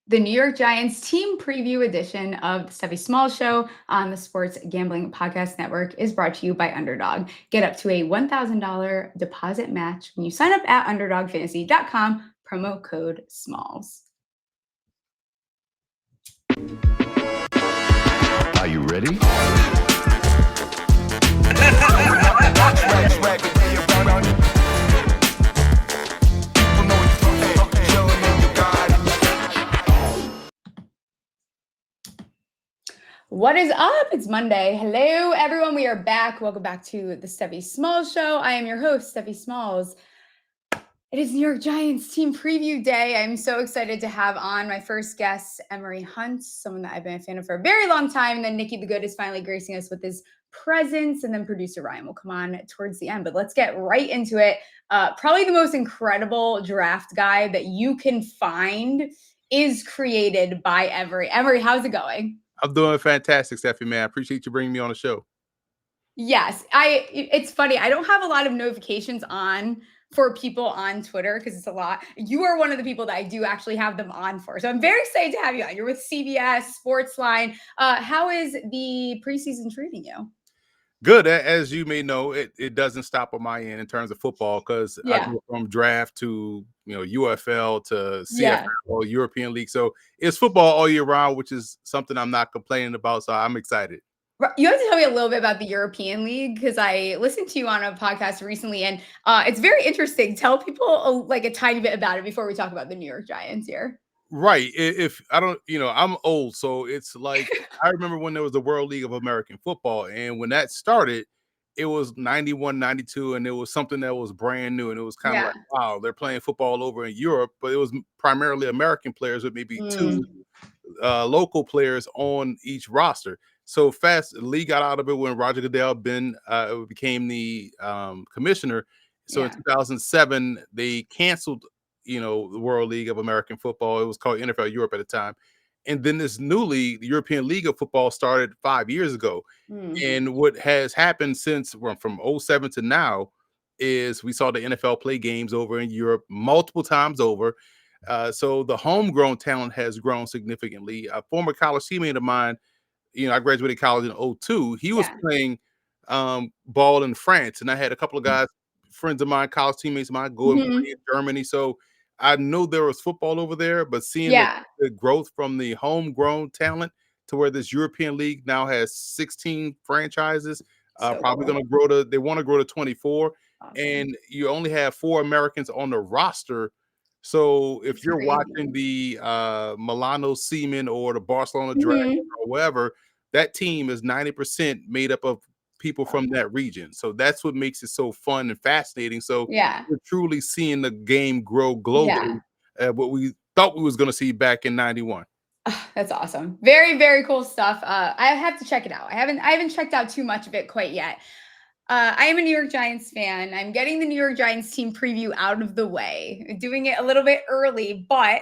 The New York Giants team preview edition of the Stephie Smalls Show on the Sports Gambling Podcast Network is brought to you by Underdog. Get up to a $1,000 deposit match when you sign up at UnderdogFantasy.com, promo code SMALLS. Are you ready? What is up? It's Monday. Hello, everyone. We are back. Welcome back to the Stephie Smalls Show. I am your host, Stephie Smalls. It is New York Giants team preview day. I'm so excited to have on my first guest, Emory Hunt, someone that I've been a fan of for a very long time. And then Nicky the Good is finally gracing us with his presence. And then producer Ryan will come on towards the end. But let's get right into it. Probably the most incredible draft guide that you can find is created by Emory. Emory, how's it going? I'm doing fantastic, Stephie, man. I appreciate you bringing me on the show. Yes, it's funny. I don't have a lot of notifications on for people on Twitter because it's a lot. You are one of the people that I do actually have them on for. So I'm very excited to have you on. You're with CBS Sportsline. How is the preseason treating you? Good. As you may know, it doesn't stop on my end in terms of football because I go from draft to UFL to CFL or European League. So it's football all year round, which is something I'm not complaining about. So I'm excited. You have to tell me a little bit about the European League because I listened to you on a podcast recently, and it's very interesting. Tell people a tiny bit about it before we talk about the New York Giants here. Right. If I don't, I'm old, so it's like I remember when there was the World League of American Football, and when that started, it was 91, 92, and it was something that was brand new, and it was kind of like, wow, they're playing football over in Europe, but it was primarily American players with maybe two local players on each roster. So fast, the league got out of it when Roger Goodell became the commissioner. So in 2007, they canceled the World League of American Football. It was called NFL Europe at the time. And then this new league, the European League of Football, started 5 years ago. And what has happened since from 07 to now is we saw the NFL play games over in Europe multiple times over. So the homegrown talent has grown significantly. A former college teammate of mine, I graduated college in 2002. He was playing ball in France. And I had a couple of guys, friends of mine, college teammates of mine, go and play in Germany. So I know there was football over there, but seeing the growth from the homegrown talent to where this European League now has 16 franchises, probably going to grow they want to grow to 24. Awesome. And you only have 4 Americans on the roster. So if you're watching the Milano Seamen or the Barcelona Dragons or whatever, that team is 90% made up of people from that region. So that's what makes it so fun and fascinating. So we're truly seeing the game grow globally. What we thought we was going to see back in 91. That's awesome. Very, very cool stuff. I have to check it out. I haven't checked out too much of it quite yet. I am a New York Giants fan. I'm getting the New York Giants team preview out of the way, doing it a little bit early, but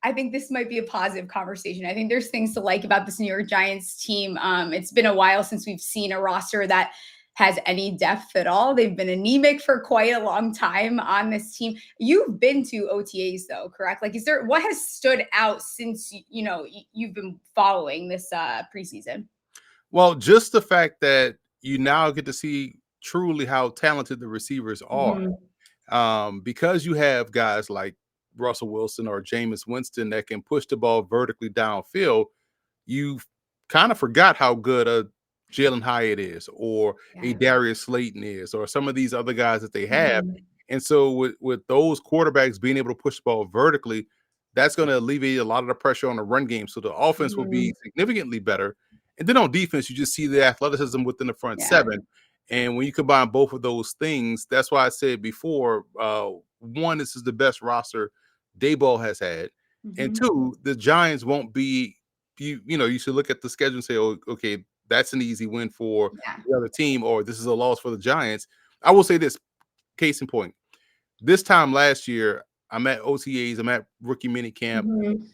I think this might be a positive conversation. I think there's things to like about this New York Giants team. It's been a while since we've seen a roster that has any depth at all. They've been anemic for quite a long time on this team. You've been to OTAs though, correct? Like, what has stood out since, you've been following this preseason? Well, just the fact that you now get to see truly how talented the receivers are. Because you have guys like Russell Wilson or Jameis Winston that can push the ball vertically downfield, you kind of forgot how good a Jalen Hyatt is or a Darius Slayton is or some of these other guys that they have. And so with those quarterbacks being able to push the ball vertically, that's going to alleviate a lot of the pressure on the run game. So the offense will be significantly better. And then on defense, you just see the athleticism within the front seven. And when you combine both of those things, that's why I said before, one, this is the best roster Daboll has had. And two, the Giants won't be, you should look at the schedule and say, oh, okay, that's an easy win for the other team, or this is a loss for the Giants. I will say this, case in point. This time last year, I'm at OTAs, I'm at rookie minicamp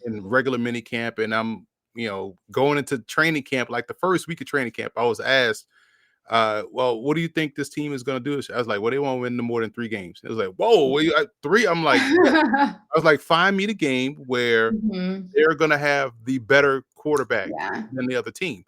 and regular minicamp, and I'm going into training camp. Like the first week of training camp, I was asked, well, what do you think this team is going to do? I was like, well, they won't win no more than 3 games. It was like, whoa, what you, 3? I'm like, yeah. I was like, find me the game where Mhm. they're going to have the better quarterback Yeah. than the other team.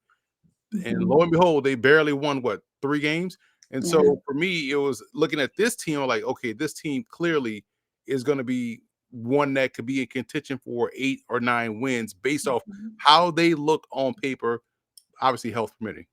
And lo Mhm. and behold, they barely won 3 games. And Yeah. so for me, it was looking at this team, I'm like, okay, this team clearly is going to be one that could be in contention for 8 or 9 wins based off Mhm. how they look on paper, obviously health permitting.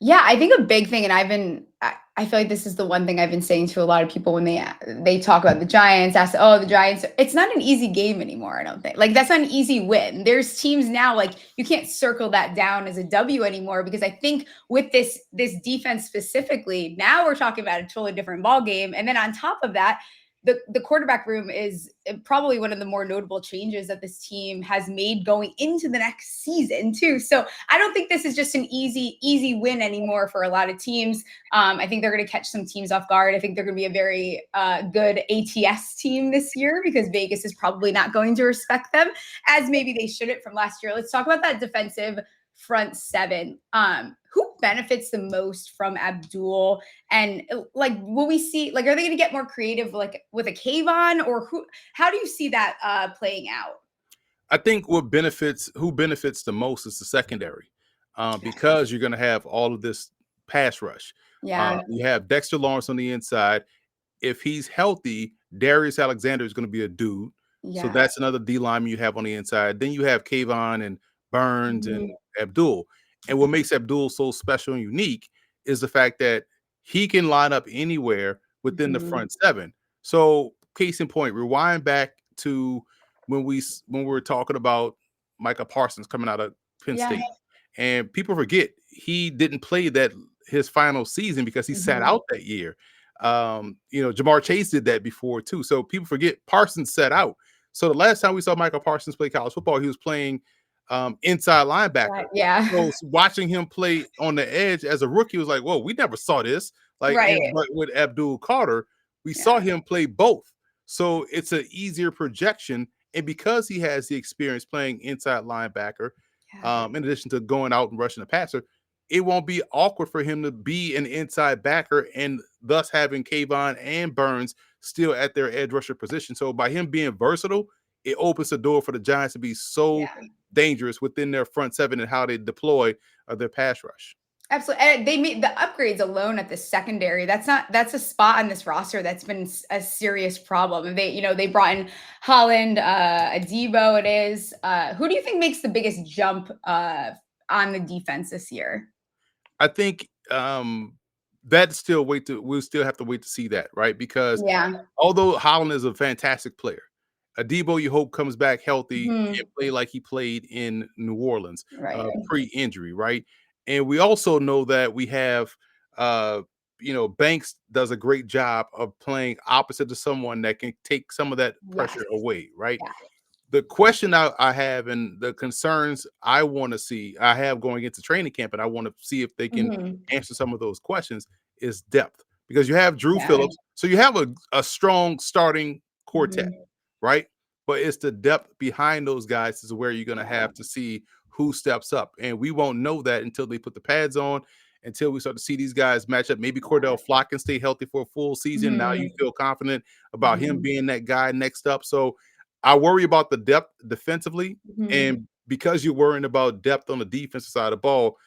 Yeah, I think a big thing, and I feel like this is the one thing I've been saying to a lot of people when they talk about the Giants, ask, oh, the Giants, it's not an easy game anymore, I don't think. Like that's not an easy win. There's teams now, like you can't circle that down as a W anymore because I think with this defense specifically, now we're talking about a totally different ball game. And then on top of that, the quarterback room is probably one of the more notable changes that this team has made going into the next season too. So I don't think this is just an easy win anymore for a lot of teams. I think they're going to catch some teams off guard. I think they're going to be a very good ATS team this year because Vegas is probably not going to respect them as maybe they shouldn't from last year. Let's talk about that defensive front seven. Who benefits the most from Abdul? And like, will we see, like, are they going to get more creative, like with a Kayvon, or who? How do you see that playing out? I think who benefits the most is the secondary, because you're going to have all of this pass rush. Yeah. You have Dexter Lawrence on the inside. If he's healthy, Darius Alexander is going to be a dude. So Yeah. that's another D lineman you have on the inside. Then you have Kayvon and Burns and Mhm. Abdul. And what makes Abdul so special and unique is the fact that he can line up anywhere within the Mhm. front seven. So, case in point, rewind back to when we were talking about Micah Parsons coming out of Penn Yeah. State, and people forget he didn't play that his final season because he sat Mhm. out that year. Jamar Chase did that before too. So people forget Parsons sat out. So the last time we saw Michael Parsons play college football, he was playing inside linebacker. Right. Yeah. So watching him play on the edge as a rookie was like, whoa, we never saw this. Right. But with Abdul Carter, we saw Yeah. him play both. So it's an easier projection. And because he has the experience playing inside linebacker, Yeah. in addition to going out and rushing the passer, it won't be awkward for him to be an inside backer and thus having Kayvon and Burns still at their edge rusher position. So by him being versatile, it opens the door for the Giants to be so Yeah. dangerous within their front seven and how they deploy their pass rush. Absolutely. And they made the upgrades alone at the secondary. That's a spot on this roster that's been a serious problem. And they brought in Holland, a Debo it is. Who do you think makes the biggest jump on the defense this year? I think we'll still have to wait to see that, right? Because Yeah. although Holland is a fantastic player, Debo, you hope comes back healthy and Mhm. play like he played in New Orleans Right. pre-injury, right? And we also know that we have, Banks does a great job of playing opposite to someone that can take some of that Yes. pressure away, right? Yeah. The question I have and the concerns I have going into training camp, and I want to see if they can Mhm. answer some of those questions, is depth. Because you have Drew Yeah. Phillips, so you have a strong starting quartet, Mhm. right? But it's the depth behind those guys is where you're going to Yeah. have to see who steps up. And we won't know that until they put the pads on, until we start to see these guys match up. Maybe Cordell Flock can stay healthy for a full season. Now you Mhm. feel confident about him Mhm. being that guy next up. So I worry about the depth defensively. Mhm. And because you're worrying about depth on the defensive side of the ball,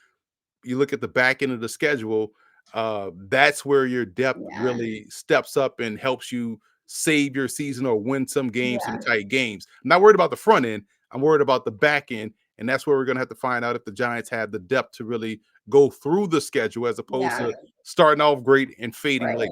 you look at the back end of the schedule, that's where your depth Yeah. really steps up and helps you save your season or win some games, some Yeah. tight games. I'm not worried about the front end. I'm worried about the back end. And that's where we're going to have to find out if the Giants have the depth to really go through the schedule as opposed Yeah. to starting off great and fading Right. late.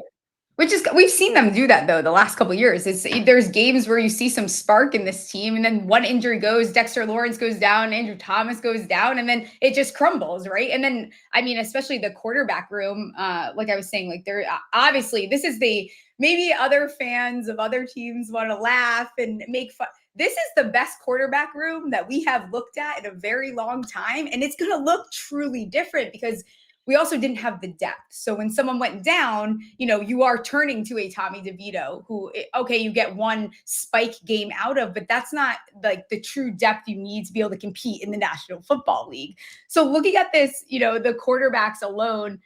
Which is we've seen them do that though the last couple of years. There's games where you see some spark in this team, and then one injury goes, Dexter Lawrence goes down, Andrew Thomas goes down, and then it just crumbles, right? And then I mean, especially the quarterback room, like I was saying, like they're obviously this is the maybe other fans of other teams want to laugh and make fun. This is the best quarterback room that we have looked at in a very long time, and it's going to look truly different because we also didn't have the depth. So when someone went down, you are turning to a Tommy DeVito who, okay, you get one spike game out of, but that's not like the true depth you need to be able to compete in the National Football League. So looking at this, the quarterbacks alone,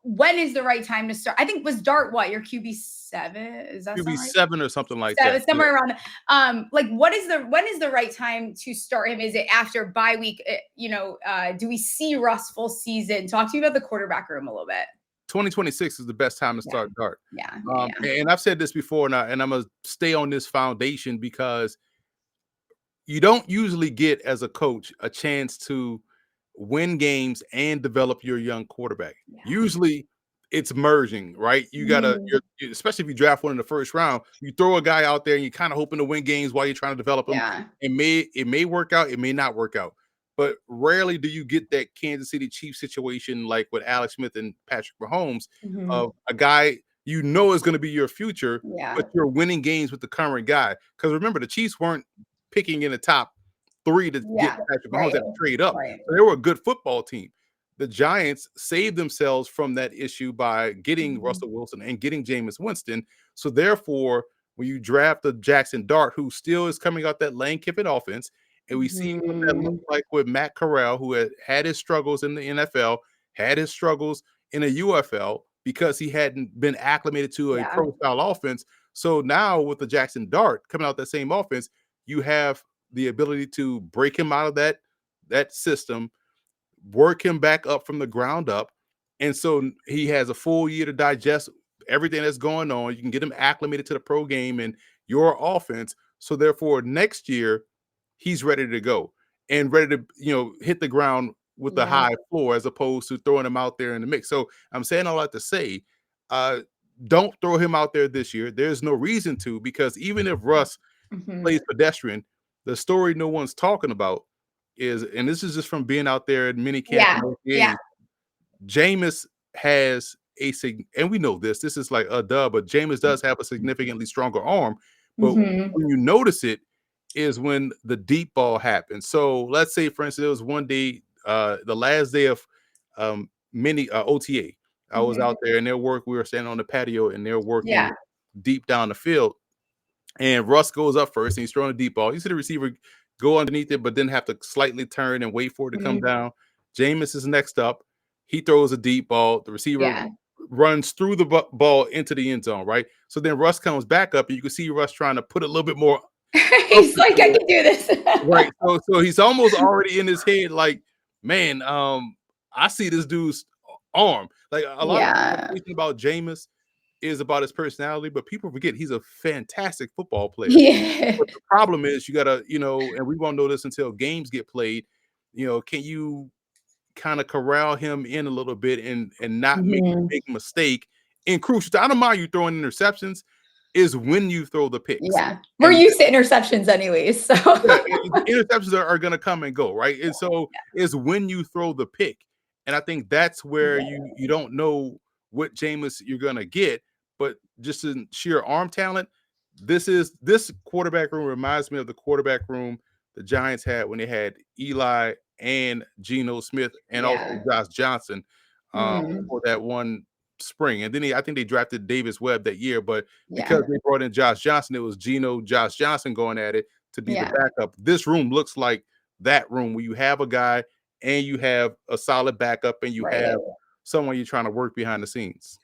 when is the right time to start? I think was Dart what your QB7? Is that QB right? 7 or something like So that. somewhere around. Like when is the right time to start him? Is it after bye week? Do we see Russ full season? Talk to me about the quarterback room a little bit. 2026 is the best time to start Dart. Yeah. And I've said this before, and I'm gonna stay on this foundation because you don't usually get as a coach a chance to win games and develop your young quarterback. Yeah. Usually it's merging, right? You gotta, especially if you draft one in the first round, you throw a guy out there and you're kind of hoping to win games while you're trying to develop him. Yeah. It may work out, it may not work out, but rarely do you get that Kansas City Chiefs situation like with Alex Smith and Patrick Mahomes of a guy you know is going to be your future, but you're winning games with the current guy. Because remember, the Chiefs weren't picking in the top 3 to get Patrick Mahomes to trade up. So they were a good football team. The Giants saved themselves from that issue by getting Russell Wilson and getting Jameis Winston. So therefore, when you draft the Jackson Dart, who still is coming out that Lane Kiffin offense, and we see what that looks like with Matt Corral, who had his struggles in the NFL, had his struggles in a UFL because he hadn't been acclimated to a pro-style offense. So now with the Jackson Dart coming out that same offense, you have the ability to break him out of that system, work him back up from the ground up. And so he has a full year to digest everything that's going on. You can get him acclimated to the pro game and your offense. So therefore, next year, he's ready to go and ready to, hit the ground with the high floor as opposed to throwing him out there in the mix. So I'm saying all that to say, don't throw him out there this year. There's no reason to, because even if Russ plays pedestrian, the story no one's talking about is, and this is just from being out there at mini camp, Jameis has and we know this is like a dub, but Jameis does have a significantly stronger arm. But when you notice it is when the deep ball happens. So let's say, for instance, it was one day, the last day of mini OTA. I was out there and we were standing on the patio and they're working deep down the field. And Russ goes up first and he's throwing a deep ball. You see the receiver go underneath it, but then have to slightly turn and wait for it to come down. Jameis is next up. He throws a deep ball. The receiver runs through the ball into the end zone, right? So then Russ comes back up and you can see Russ trying to put a little bit more. He's like, I can do this. Right. So he's almost already in his head like, man, I see this dude's arm. Like a lot of conversation about Jameis is about his personality, but people forget he's a fantastic football player. But the problem is you gotta, and we won't know this until games get played. Can you kind of corral him in a little bit and not make a big mistake in crucial time? I don't mind you throwing interceptions, is when you throw the picks. Yeah, we're used to interceptions anyways. So interceptions are going to come and go, right? And so is when you throw the pick, and I think that's where you don't know what Jameis you're going to get. But just in sheer arm talent, this quarterback room reminds me of the quarterback room the Giants had when they had Eli and Geno Smith and also Josh Johnson for that one spring. And then I think they drafted Davis Webb that year, but because they brought in Josh Johnson, it was Josh Johnson going at it to be the backup. This room looks like that room where you have a guy and you have a solid backup and you have someone you're trying to work behind the scenes.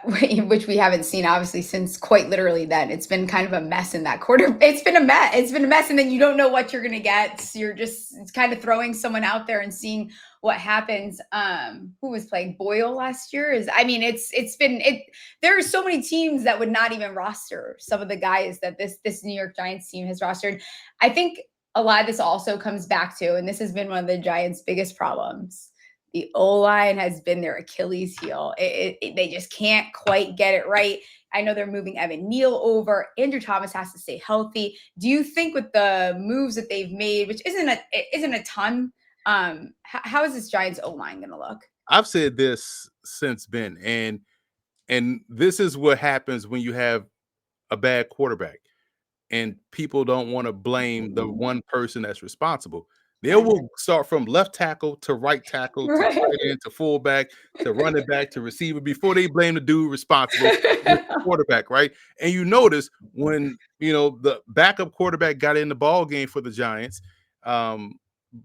Which we haven't seen obviously since quite literally then. It's been kind of a mess in that quarter. It's been a mess. And then you don't know what you're going to get. So it's kind of throwing someone out there and seeing what happens. Who was playing Boyle last year there are so many teams that would not even roster some of the guys that this New York Giants team has rostered. I think a lot of this also comes back to, and this has been one of the Giants' biggest problems, the O-line has been their Achilles heel. They just can't quite get it right. I know they're moving Evan Neal over. Andrew Thomas has to stay healthy. Do you think with the moves that they've made, which isn't a ton, how is this Giants O-line going to look? I've said this since Ben, and this is what happens when you have a bad quarterback and people don't want to blame the one person that's responsible. They will start from left tackle to right tackle to tight end to fullback to running back to receiver before they blame the dude responsible for the quarterback, right? And you notice when the backup quarterback got in the ball game for the Giants,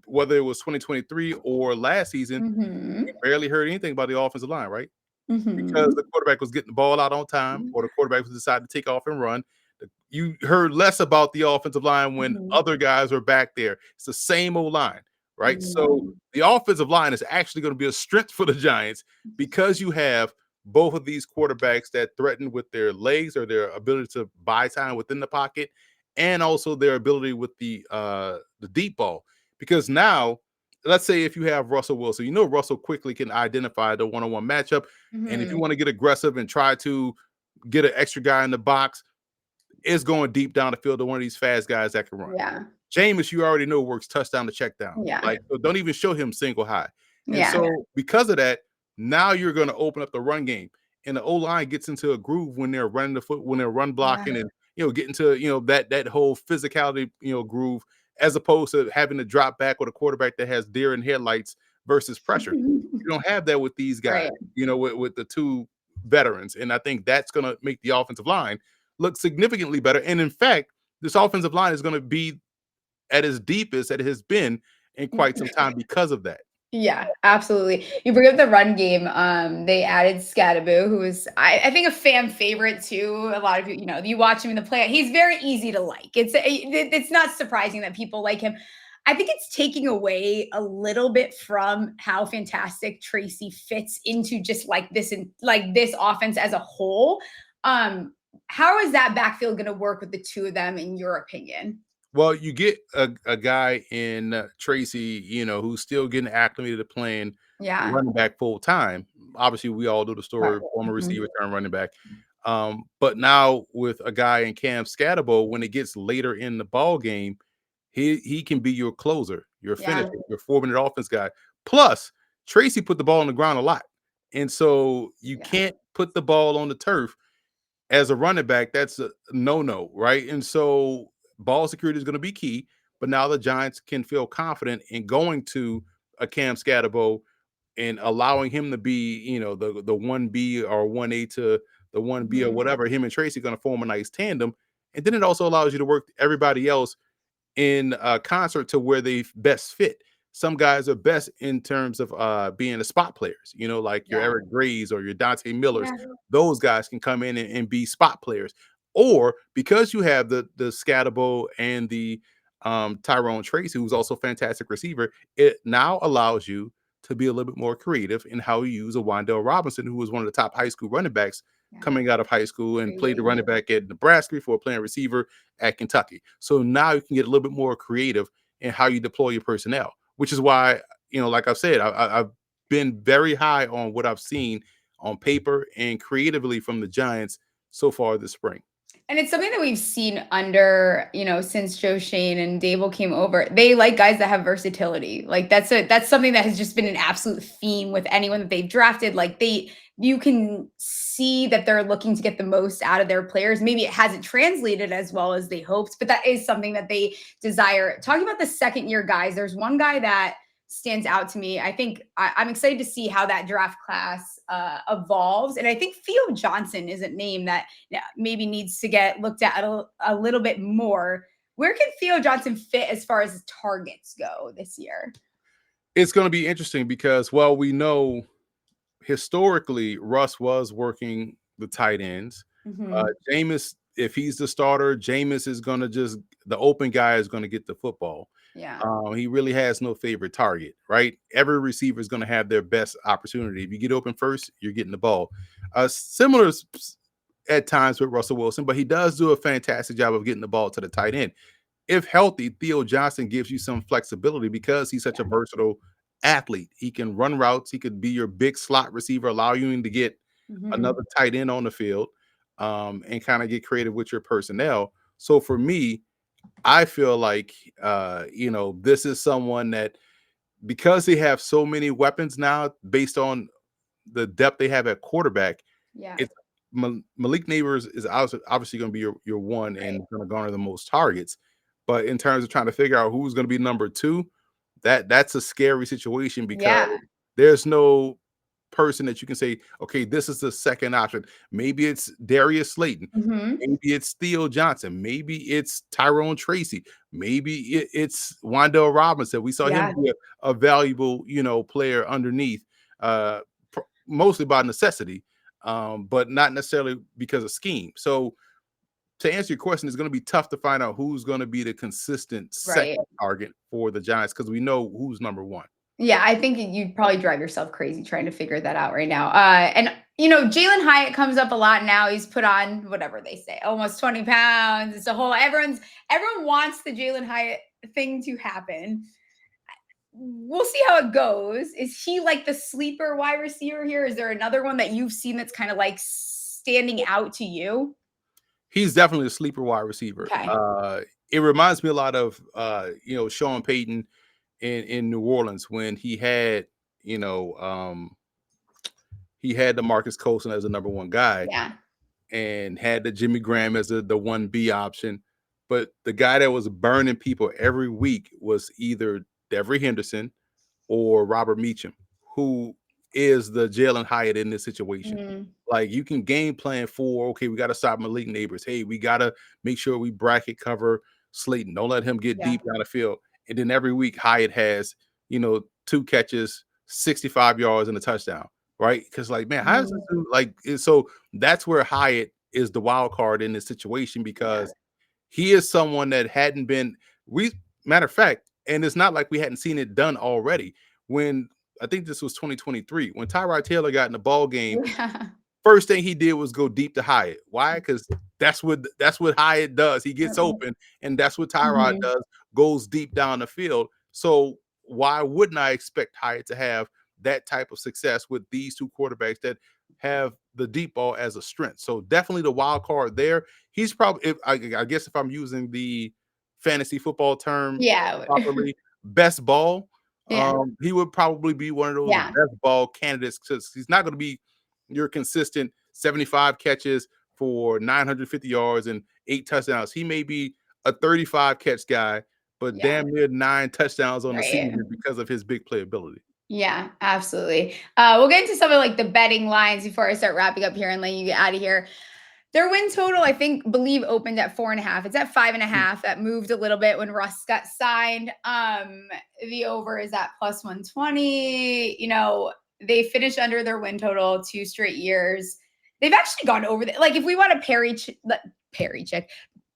whether it was 2023 or last season, we barely heard anything about the offensive line, right? because Mhm. the quarterback was getting the ball out on time, or the quarterback was decided to take off and run. You heard less about the offensive line when Mhm. other guys are back there. It's the same old line, right? So Mhm. the offensive line is actually going to be a strength for the Giants because you have both of these quarterbacks that threaten with their legs or their ability to buy time within the pocket, and also their ability with the deep ball. Because now, let's say if you have Russell Wilson, you know Russell quickly can identify the one-on-one matchup, and if you Mhm. want to get aggressive and try to get an extra guy in the box, it's going deep down the field to one of these fast guys that can run. Yeah. Jameis, you already know, works touchdown to check down. Yeah. Like, so don't even show him single high. And Yeah. so, because of that, now you're going to open up the run game, and the O line gets into a groove when they're running the foot, when they're run Yeah. blocking, and get into that whole physicality groove, as opposed to having to drop back with a quarterback that has deer in headlights versus pressure. You don't have that with these guys. Right. With the two veterans, and I think that's going to make the offensive line look significantly better. And in fact, this offensive line is going to be at its deepest that it has been in quite some time because of that. Yeah, absolutely. You bring up the run game. They added Scattaboo, who is I think a fan favorite too. A lot of you watch him in the play. He's very easy to like. It's not surprising that people like him. I think it's taking away a little bit from how fantastic Tracy fits into just like this and like this offense as a whole. How is that backfield going to work with the two of them, in your opinion? Well, you get a guy in Tracy, who's still getting acclimated to playing Yeah. running back full time. Obviously, we all know the Right. story, former Mhm. receiver turned running back. But now with a guy in Cam Scattaboo, when it gets later in the ball game, he can be your closer, your Yeah. finisher, your 4-minute offense guy. Plus, Tracy put the ball on the ground a lot, and so you Yeah. can't put the ball on the turf as a running back. That's a no, right? And so ball security is going to be key. But now the Giants can feel confident in going to a Cam Scatterbo and allowing him to be, the 1B or 1A to the 1B or Mhm. whatever. Him and Tracy going to form a nice tandem. And then it also allows you to work everybody else in concert to where they best fit. Some guys are best in terms of being the spot players, like your Yeah. Eric Grays or your Dante Millers. Yeah. Those guys can come in and be spot players. Or because you have the Scatabo and the Tyrone Tracy, who's also a fantastic receiver, it now allows you to be a little bit more creative in how you use a Wandale Robinson, who was one of the top high school running backs Yeah. coming out of high school and played the Crazy. running back at Nebraska before playing receiver at Kentucky. So now you can get a little bit more creative in how you deploy your personnel, which is why, like I've said, I've been very high on what I've seen on paper and creatively from the Giants so far this spring. And it's something that we've seen under, since Joe Shane and Daboll came over. They like guys that have versatility. Like that's something that has just been an absolute theme with anyone that they've drafted. Like you can see that they're looking to get the most out of their players. Maybe it hasn't translated as well as they hoped, but that is something that they desire. Talking about the second year guys, there's one guy that stands out to me. I think I'm excited to see how that draft class evolves. And I think Theo Johnson is a name that maybe needs to get looked at a little bit more. Where can Theo Johnson fit as far as targets go this year? It's going to be interesting because, well, we know historically Russ was working the tight ends. Mm-hmm. Jameis, if he's the starter, Jameis is going to the open guy is going to get the football. Yeah. He really has no favorite target, right? Every receiver is going to have their best opportunity. If you get open first, you're getting the ball. Similar at times with Russell Wilson, but he does do a fantastic job of getting the ball to the tight end. If healthy, Theo Johnson gives you some flexibility because he's such a Yeah. versatile athlete. He can run routes. He could be your big slot receiver, allow you to get Mm-hmm. another tight end on the field, and kind of get creative with your personnel. So for me, I feel like this is someone that, because they have so many weapons now based on the depth they have at quarterback, Yeah. it's Malik Neighbors is obviously going to be your one Right. and going to garner the most targets. But in terms of trying to figure out who's going to be number two, that's a scary situation because Yeah. there's no person that you can say, okay, this is the second option. Maybe it's Darius Slayton. Mm-hmm. Maybe it's Theo Johnson. Maybe it's Tyrone Tracy. Maybe it's Wandale Robinson. We saw him Yeah. be a valuable, player underneath. Uh, mostly by necessity, but not necessarily because of scheme. So to answer your question, it's going to be tough to find out who's going to be the consistent Right. second target for the Giants because we know who's number one. Yeah, I think you'd probably drive yourself crazy trying to figure that out right now. And Jalen Hyatt comes up a lot now. He's put on whatever they say, almost 20 pounds. It's a whole everyone wants the Jalen Hyatt thing to happen. We'll see how it goes. Is he like the sleeper wide receiver here? Is there another one that you've seen that's kind of like standing out to you? He's definitely a sleeper wide receiver. Okay. It reminds me a lot of Sean Payton in New Orleans when he had DeMarcus Coulson as the number one guy, Yeah. and had the Jimmy Graham as the 1B option. But the guy that was burning people every week was either Devery Henderson or Robert Meacham, who is the Jalen Hyatt in this situation. Mm-hmm. Like, you can game plan for, okay, we got to stop Malik Neighbors. Hey, we got to make sure we bracket cover Slayton. Don't let him get deep down the field. And then every week Hyatt has, 2 catches, 65 yards and a touchdown, right? Because like, man, how does this do? Like, so that's where Hyatt is the wild card in this situation, because he is someone that hadn't been, matter of fact, and it's not like we hadn't seen it done already. When I think this was 2023, when Tyrod Taylor got in the ball game, first thing he did was go deep to Hyatt. Why? Because that's what Hyatt does. He gets open, and that's what Tyrod does, goes deep down the field. So why wouldn't I expect Hyatt to have that type of success with these two quarterbacks that have the deep ball as a strength? So definitely the wild card there. He's probably, I guess if I'm using the fantasy football term properly, best ball. He would probably be one of those best ball candidates, because he's not going to be your consistent 75 catches for 950 yards and 8 touchdowns. He may be a 35 catch guy, but damn near 9 touchdowns on the season because of his big playability. Yeah, absolutely. We'll get into some of like the betting lines before I start wrapping up here and letting you get out of here. Their win total, I believe opened at 4.5. It's at 5.5. That moved a little bit when Russ got signed. The over is at plus 120. They finished under their win total 2 straight years. They've actually gone over like, if we want to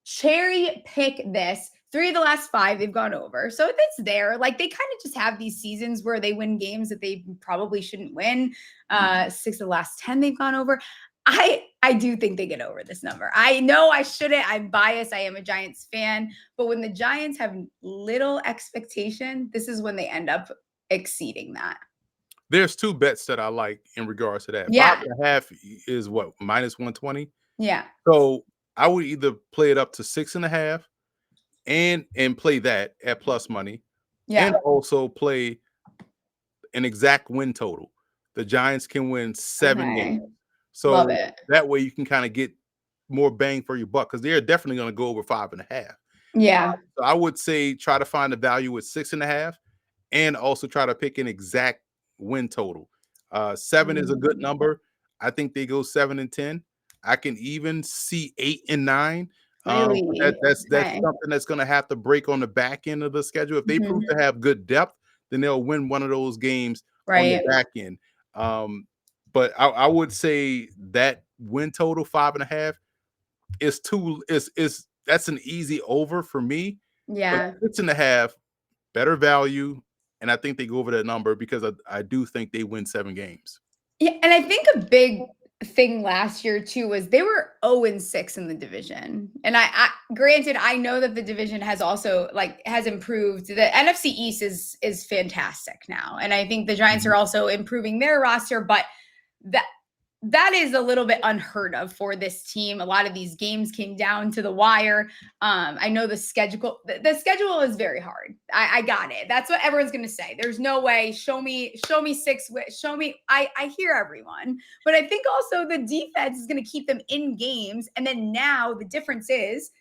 cherry pick this, 3 of the last 5 they've gone over. So it's there. Like, they kind of just have these seasons where they win games that they probably shouldn't win. 6 of the last 10 they've gone over. I do think they get over this number. I know I shouldn't. I'm biased. I am a Giants fan. But when the Giants have little expectation, this is when they end up exceeding that. There's 2 bets that I like in regards to that. 5.5 is what, minus 120? Yeah. So I would either play it up to 6.5 and play that at plus money. Yeah. And also play an exact win total. The Giants can win 7 games. So that way you can kind of get more bang for your buck, because they're definitely going to go over 5.5. Yeah. So I would say try to find the value with 6.5, and also try to pick an exact win total. 7 is a good number. I think they go 7 and 10. I can even see 8 and 9. Really? That's something that's going to have to break on the back end of the schedule. If they prove to have good depth, then they'll win one of those games on the back end. But I would say that win total 5.5 is that's an easy over for me. Yeah. But 6.5, better value, and I think they go over that number because I do think they win 7 games. Yeah, and I think a big thing last year too was they were 0-6 in the division. And I granted, I know that the division has also has improved. The NFC East is fantastic now. And I think the Giants are also improving their roster, but that is a little bit unheard of for this team. A lot of these games came down to the wire. I know the schedule is very hard. I got it. That's what everyone's going to say. There's no way. Show me 6. Show me. I hear everyone, but I think also the defense is going to keep them in games. And then now the difference is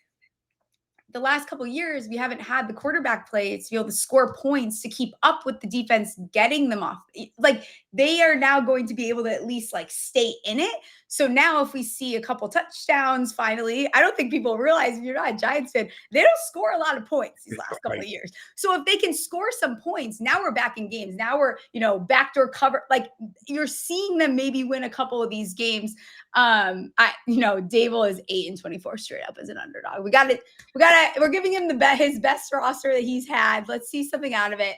the last couple of years, we haven't had the quarterback play to be able to score points to keep up with the defense getting them off. Like, they are now going to be able to at least like stay in it. So now if we see a couple touchdowns finally, I don't think people realize, if you're not a Giants fan, they don't score a lot of points these last couple of years. So if they can score some points, now we're back in games. Now we're, backdoor cover. Like, you're seeing them maybe win a couple of these games. Daboll is 8-24 straight up as an underdog. We're giving him his best roster that he's had. Let's see something out of it.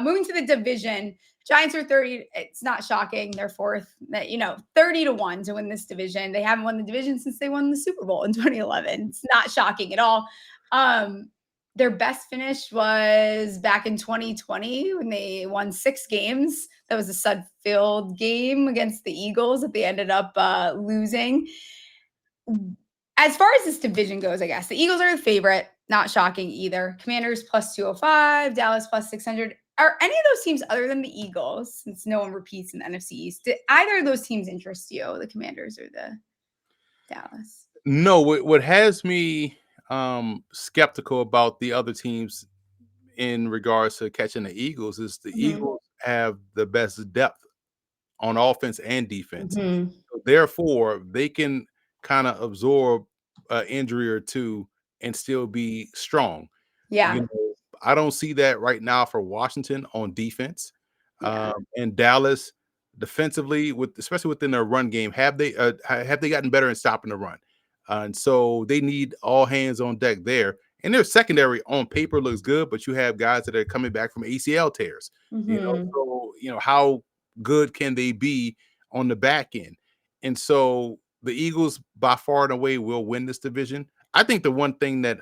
Moving to the division, Giants are 30. It's not shocking. They're fourth, 30-1 to win this division. They haven't won the division since they won the Super Bowl in 2011. It's not shocking at all. Their best finish was back in 2020 when they won 6 games. That was a Sudfeld game against the Eagles that they ended up losing. As far as this division goes, I guess the Eagles are the favorite. Not shocking either. Commanders plus 205, Dallas plus 600. Are any of those teams other than the Eagles, since no one repeats in the NFC East, did either of those teams interest you, the Commanders or the Dallas? No, what has me skeptical about the other teams in regards to catching the Eagles is the Eagles have the best depth on offense and defense. So therefore, they can kind of absorb an injury or two and still be strong. Yeah. I don't see that right now for Washington on defense. And Dallas defensively, especially within their run game, have they gotten better in stopping the run? And so they need all hands on deck there. And their secondary on paper looks good, but you have guys that are coming back from ACL tears. How good can they be on the back end? And so the Eagles by far and away will win this division. I think the one thing that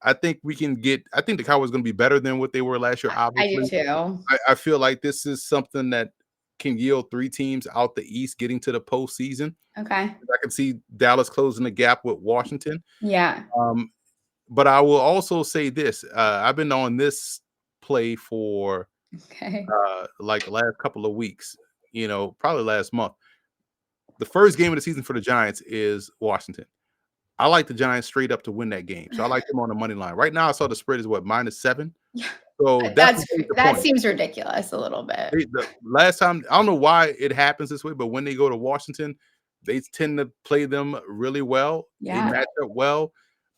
I think the Cowboys are going to be better than what they were last year. Obviously, I do too. I feel like this is something that can yield 3 teams out the East getting to the postseason. Okay. I can see Dallas closing the gap with Washington. Yeah. But I will also say this: I've been on this play for like the last couple of weeks. Probably last month. The first game of the season for the Giants is Washington. I like the Giants straight up to win that game. So I like them on the money line. Right now, I saw the spread is -7. Yeah. So that seems ridiculous a little bit. The last time, I don't know why it happens this way, but when they go to Washington, they tend to play them really well. Yeah. They match up well.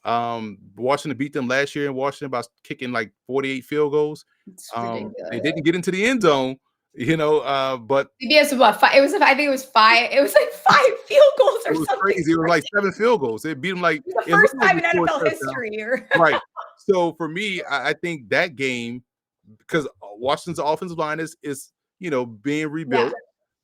Washington beat them last year in Washington by kicking like 48 field goals. It's ridiculous. They didn't get into the end zone. But CBS was what? I think it was 5. It was like 5 field goals or it was something. Crazy. It was like 7 field goals. They beat them like the first time in NFL history. Right. So for me, I think that game, because Washington's offensive line is being rebuilt.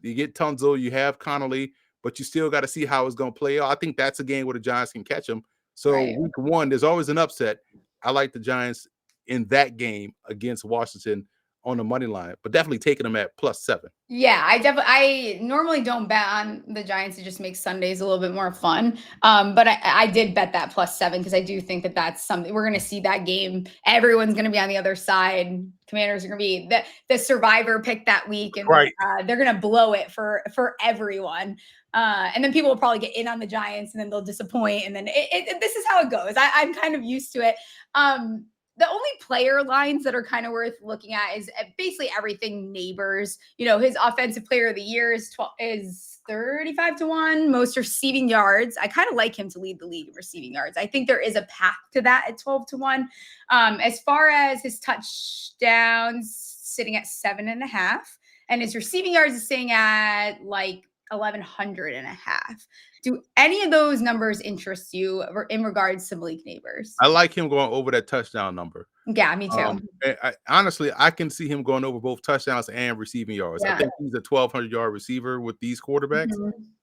Yeah. You get Tunzel, you have Connolly, but you still got to see how it's going to play out. I think that's a game where the Giants can catch them. So week 1, there's always an upset. I like the Giants in that game against Washington on the money line, but definitely taking them at +7. Yeah, I normally don't bet on the Giants. It just makes Sundays a little bit more fun. But I did bet that +7 because I do think that that's something we're going to see that game. Everyone's going to be on the other side. Commanders are going to be the survivor pick that week, and they're going to blow it for everyone. And then people will probably get in on the Giants, and then they'll disappoint, and then this is how it goes. I'm kind of used to it. The only player lines that are kind of worth looking at is basically everything Neighbors. His offensive player of the year is 35-1. Most receiving yards. I kind of like him to lead the league in receiving yards. I think there is a path to that at 12-1. As far as his touchdowns, sitting at 7.5, and his receiving yards is sitting at like 1,100.5. Do any of those numbers interest you in regards to Malik Neighbors? I like him going over that touchdown number. Yeah, me too. Honestly, I can see him going over both touchdowns and receiving yards. Yeah. I think he's a 1,200-yard receiver with these quarterbacks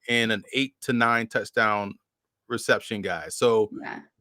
and an 8 to 9 touchdown reception guy. So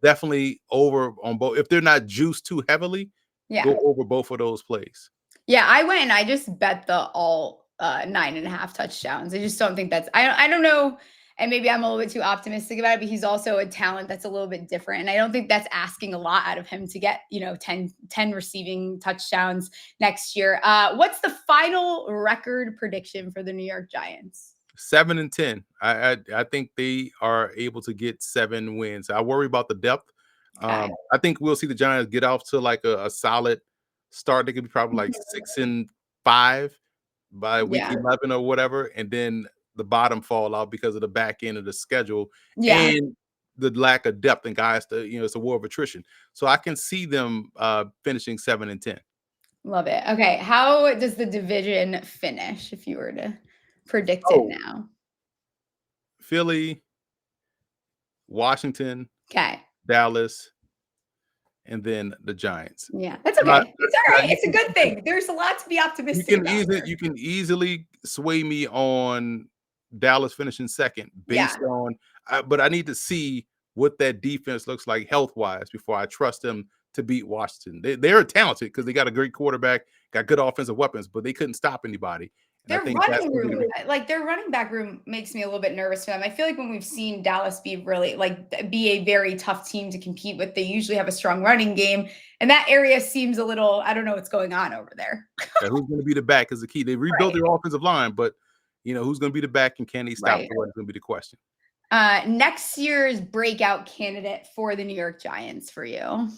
definitely over on both. If they're not juiced too heavily, go over both of those plays. Yeah, I went and I just bet the all 9.5 touchdowns. I just don't think that's. I don't know. And maybe I'm a little bit too optimistic about it, but he's also a talent that's a little bit different. And I don't think that's asking a lot out of him to get, 10 receiving touchdowns next year. What's the final record prediction for the New York Giants? 7-10. I think they are able to get 7 wins. I worry about the depth. Okay. I think we'll see the Giants get off to like a solid start. They could be probably like 6-5 by week Yeah. 11 or whatever, and then the bottom fall out because of the back end of the schedule Yeah. and the lack of depth and guys. It's a war of attrition. So I can see them finishing 7-10. Love it. Okay. How does the division finish if you were to predict it Oh, now? Philly, Washington, Okay. Dallas, and then the Giants. Yeah. That's Now, okay. It's all now right. It's a good thing. There's a lot to be optimistic about here. you can easily sway me on Dallas finishing second Yeah. based on, but I need to see what that defense looks like health wise before I trust them to beat Washington. They're talented because they got a great quarterback, got good offensive weapons, but they couldn't stop anybody. And I Their think that's running gonna be room, like their running back room makes me a little bit nervous for them. I feel like when we've seen Dallas be really be a very tough team to compete with, they usually have a strong running game. And that area seems a little, I don't know what's going on over there. who's going to be the back is the key. They rebuilt Right. their offensive line, but who's going to be the back and can they stop Right. the run is going to be the question. Next year's breakout candidate for the New York Giants for you.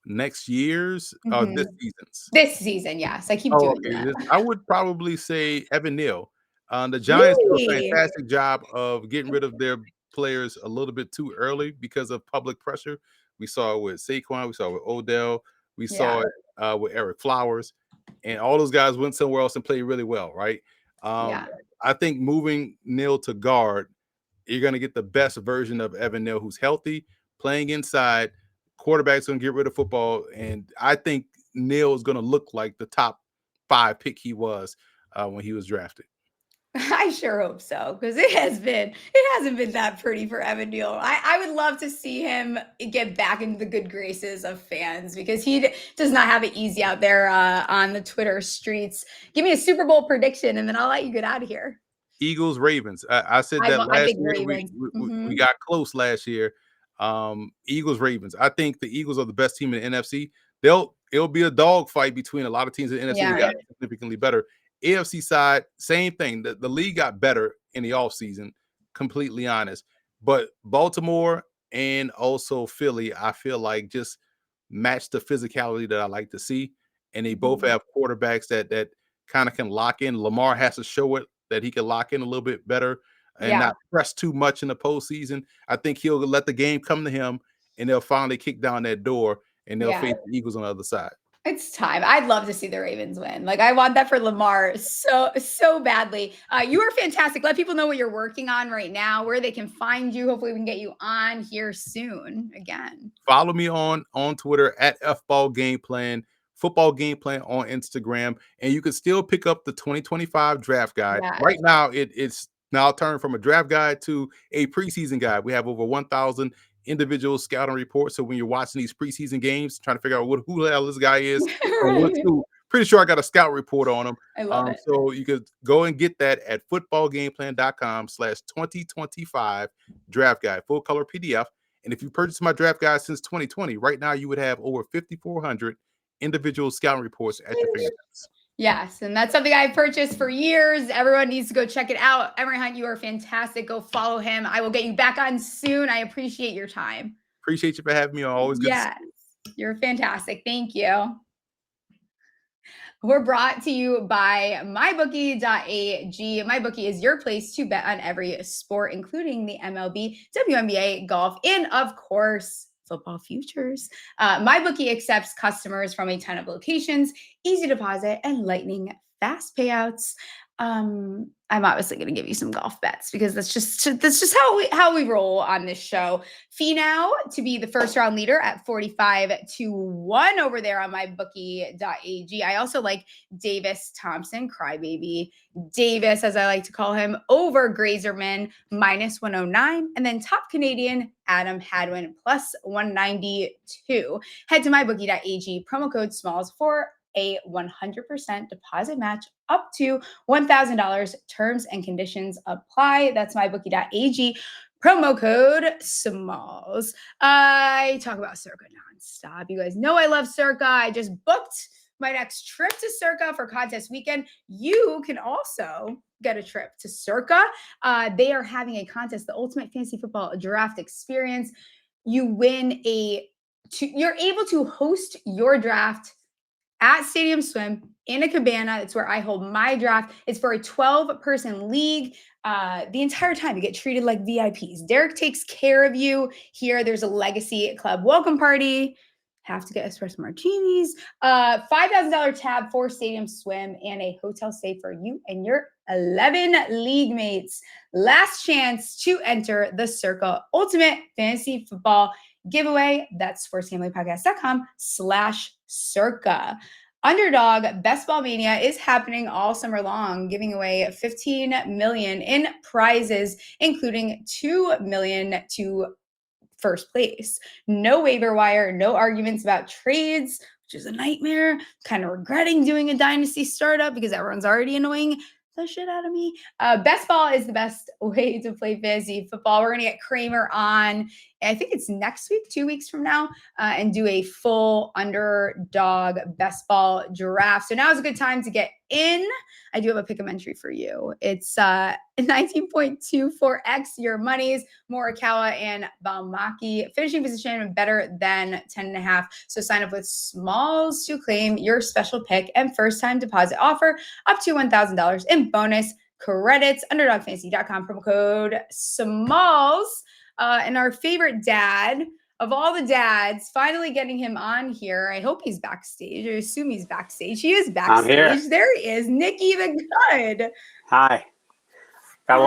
Next year's, this Mhm. season's. This season, yes. I keep Oh, doing okay. that. I would probably say Evan Neal. The Giants do a Really? fantastic job of getting rid of their players a little bit too early because of public pressure. We saw it with Saquon, we saw it with Odell, we Yeah. saw it with Eric Flowers, and all those guys went somewhere else and played really well, right? Yeah. I think moving Neal to guard, you're going to get the best version of Evan Neal, who's healthy, playing inside. Quarterback's going to get rid of football, and I think Neal is going to look like the top 5 pick he was when he was drafted. I sure hope so, because it hasn't been that pretty for Evan Neal. I would love to see him get back into the good graces of fans because he does not have it easy out there on the Twitter streets. Give me a Super Bowl prediction, and then I'll let you get out of here. Eagles, Ravens. I said that I'm last big year. Ravens. We got close last year. Eagles, Ravens. I think the Eagles are the best team in the NFC. It'll be a dogfight between a lot of teams in the NFC that Yeah. got significantly better. AFC side, same thing. The league got better in the offseason, completely honest. But Baltimore and also Philly, I feel like just match the physicality that I like to see. And they both have quarterbacks that kind of can lock in. Lamar has to show it that he can lock in a little bit better and Yeah. not press too much in the postseason. I think he'll let the game come to him and they'll finally kick down that door and they'll Yeah. face the Eagles on the other side. It's time. I'd love to see the Ravens win. Like I want that for Lamar so badly. You are fantastic. Let people know what you're working on right now, where they can find you. Hopefully, we can get you on here soon again. Follow me on Twitter at FBall Game Plan, Football Game Plan on Instagram, and you can still pick up the 2025 draft guide. Yeah. Right now, it's now turned from a draft guide to a preseason guide. We have over 1,000 individual scouting reports. So when you're watching these preseason games, trying to figure out who the hell this guy is from what Right. school, pretty sure I got a scout report on him. I love it. So you could go and get that at footballgameplan.com/2025 draft guide, full color PDF. And if you purchased my draft guide since 2020, right now you would have over 5,400 individual scouting reports at your fingertips. Yes, and that's something I've purchased for years. Everyone needs to go check it out. Emory Hunt, you are fantastic. Go follow him. I will get you back on soon. I appreciate your time. Appreciate you for having me on. Always good to see you. Yes, you're fantastic. Thank you. We're brought to you by mybookie.ag. MyBookie is your place to bet on every sport, including the MLB, WNBA, golf, and of course, football futures. MyBookie accepts customers from a ton of locations, easy deposit, and lightning fast payouts. I'm obviously going to give you some golf bets because that's just how we roll on this show. Finau to be the first round leader at 45-1 over there on mybookie.ag. I also like Davis Thompson, crybaby Davis, as I like to call him, over Grazerman -109, and then top Canadian Adam Hadwin +192. Head to mybookie.ag, promo code SMALLS for a 100% deposit match up to $1,000. Terms and conditions apply. That's mybookie.ag. Promo code SMALLS. I talk about Circa nonstop. You guys know I love Circa. I just booked my next trip to Circa for contest weekend. You can also get a trip to Circa. They are having a contest, the Ultimate Fantasy Football Draft Experience. You win a you're able to host your draft at Stadium Swim in a cabana. It's where I hold my draft. It's for a 12-person league. The entire time you get treated like VIPs. Derek takes care of you here. There's a legacy club welcome party. Have to get espresso martinis. $5,000 tab for Stadium Swim and a hotel stay for you and your 11 league mates. Last chance to enter the Circa Ultimate Fantasy Football giveaway. That's sportsgamblingpodcast.com/circa. Underdog Best Ball Mania is happening all summer long, giving away $15 million in prizes, including $2 million to first place. No waiver wire, no arguments about trades, which is a nightmare. Kind of regretting doing a dynasty startup because everyone's already annoying the shit out of me. Best ball is the best way to play fantasy football. We're going to get Kramer on, I think it's next week, 2 weeks from now, and do a full underdog best ball draft. So now is a good time to get in. I do have a pick'em entry for you. It's 19.24x your monies, Morikawa and Balmaki. Finishing position better than 10.5. So sign up with Smalls to claim your special pick and first time deposit offer up to $1,000 in bonus credits. UnderdogFantasy.com, promo code Smalls. And our favorite dad of all the dads, finally getting him on here. I hope he's backstage. I assume he's backstage. He is backstage. I'm here. There he is, Nicky the Good. Hi. I got a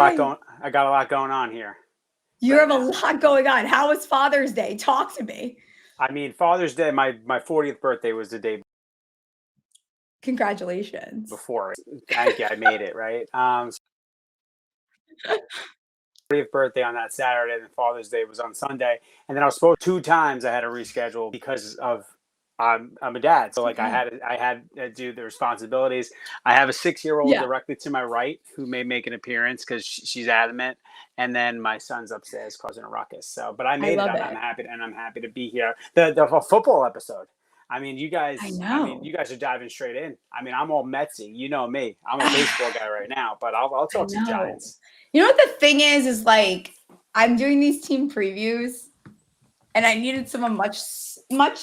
lot going on here. You have a lot going on. How was Father's Day? Talk to me. I mean, Father's Day, my 40th birthday was the day Congratulations. before. Thank you. I made it, right? 40th birthday on that Saturday, and then Father's Day was on Sunday. And then I was supposed 2 times I had to reschedule because of I'm a dad. So like I had to do the responsibilities. I have a 6-year-old directly to my right who may make an appearance because she's adamant. And then my son's upstairs causing a ruckus. So, but I made it. I'm happy to be here. The football episode. I mean, you guys. You guys are diving straight in. I mean, I'm all Metsy. You know me. I'm a baseball guy right now, but I'll talk some Giants. You know what the thing is like I'm doing these team previews, and I needed someone much smart.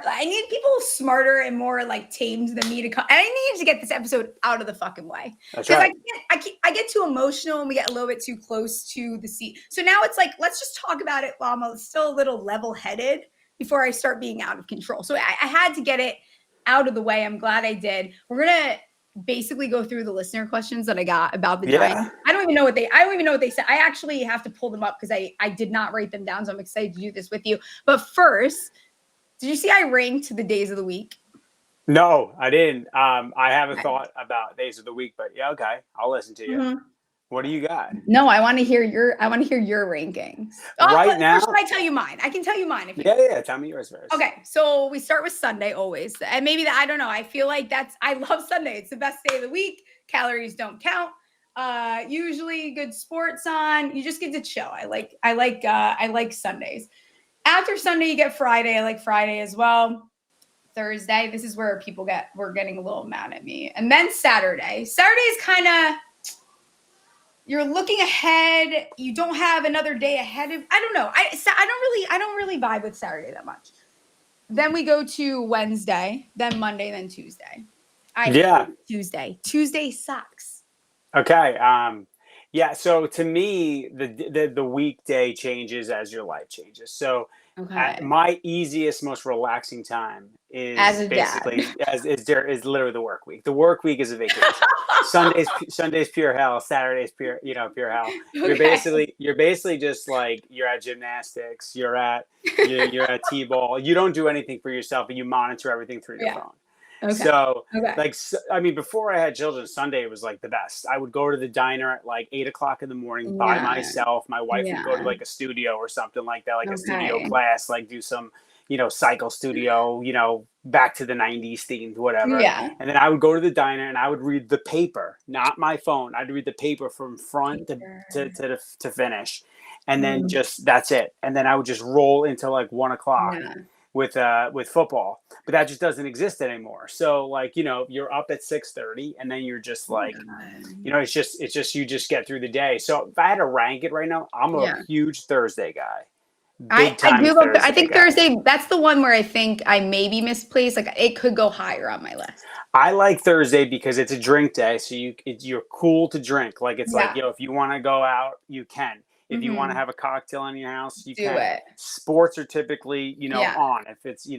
I need people smarter and more like tamed than me to come. And I needed to get this episode out of the fucking way. That's right. I get too emotional and we get a little bit too close to the seat. So now it's like, let's just talk about it while I'm still a little level-headed before I start being out of control. So I had to get it out of the way. I'm glad I did. We're going to basically go through the listener questions that I got about the Giants. I don't even know what they said. I actually have to pull them up because I did not write them down. So I'm excited to do this with you. But first, did you see I ranked the days of the week? No, I didn't. I haven't thought about days of the week, but yeah, okay. I'll listen to you. Mm-hmm. What do you got? No, I want to hear your rankings. Now, should I tell you mine? I can tell you mine. Tell me yours first. Okay, so we start with Sunday always, and maybe I don't know. I feel like I love Sunday. It's the best day of the week. Calories don't count. Usually good sports on. You just get to chill. I like Sundays. After Sunday, you get Friday. I like Friday as well. Thursday, this is where we're getting a little mad at me, and then Saturday. Saturday is kind of. You're looking ahead. You don't have another day ahead of. I don't know. I don't really vibe with Saturday that much. Then we go to Wednesday, then Monday, then Tuesday. Hate Tuesday. Tuesday sucks. Okay. So to me, the weekday changes as your life changes. So my easiest, most relaxing time is is literally the work week. The work week is a vacation. Sunday's pure hell. Saturday's pure hell. Okay. You're basically just like you're at gymnastics. You're at t-ball. You don't do anything for yourself, and you monitor everything through your phone. Okay. Before I had children, Sunday was like the best. I would go to the diner at like 8:00 in the morning by myself. My wife would go to like a studio or something like that, like a studio class, like do some, cycle studio, back to the 90s themed, whatever. Yeah. And then I would go to the diner and I would read the paper, not my phone. I'd read the paper from front to finish. And then that's it. And then I would just roll into like 1:00. Yeah. With football, but that just doesn't exist anymore. So you're up at 6:30 and then you're just like, it's just you just get through the day. So if I had to rank it right now, I'm a huge Thursday guy. Big time I do love. I Thursday think guy. Thursday. That's the one where I think I maybe misplaced. Like it could go higher on my list. I like Thursday because it's a drink day, so you're cool to drink. Like it's like, Yeah. if you want to go out, you can. If you want to Mhm. have a cocktail in your house, you Do can. it. Sports are typically, Yeah. on. If it's, you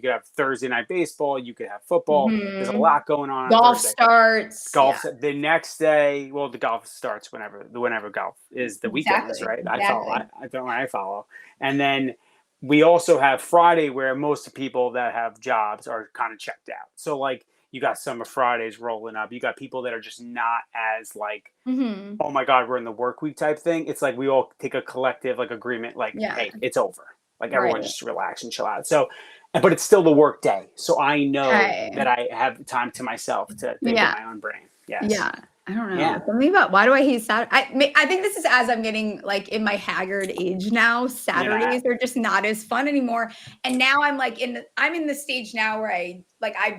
could have Thursday night baseball, you could have football. There's a Mhm. lot going on Golf Thursday. starts. Golf Yeah. the next day. Well, the golf starts whenever golf is the weekends, right? Exactly. I follow. And then we also have Friday, where most of the people that have jobs are kind of checked out. So like you got summer Fridays rolling up. You got people that are just not as like, Mhm. oh my God, we're in the work week type thing. It's like we all take a collective like agreement, like, Yeah. hey, it's over. Like everyone Right. just relax and chill out. So, but it's still the work day. So I know Okay. that I have time to myself to think in my own brain. Yes. Yeah. I don't know. Yeah. Something about why do I hate Saturday? I think this is as I'm getting like in my haggard age now. Saturdays are just not as fun anymore. And now I'm like I'm in the stage now where I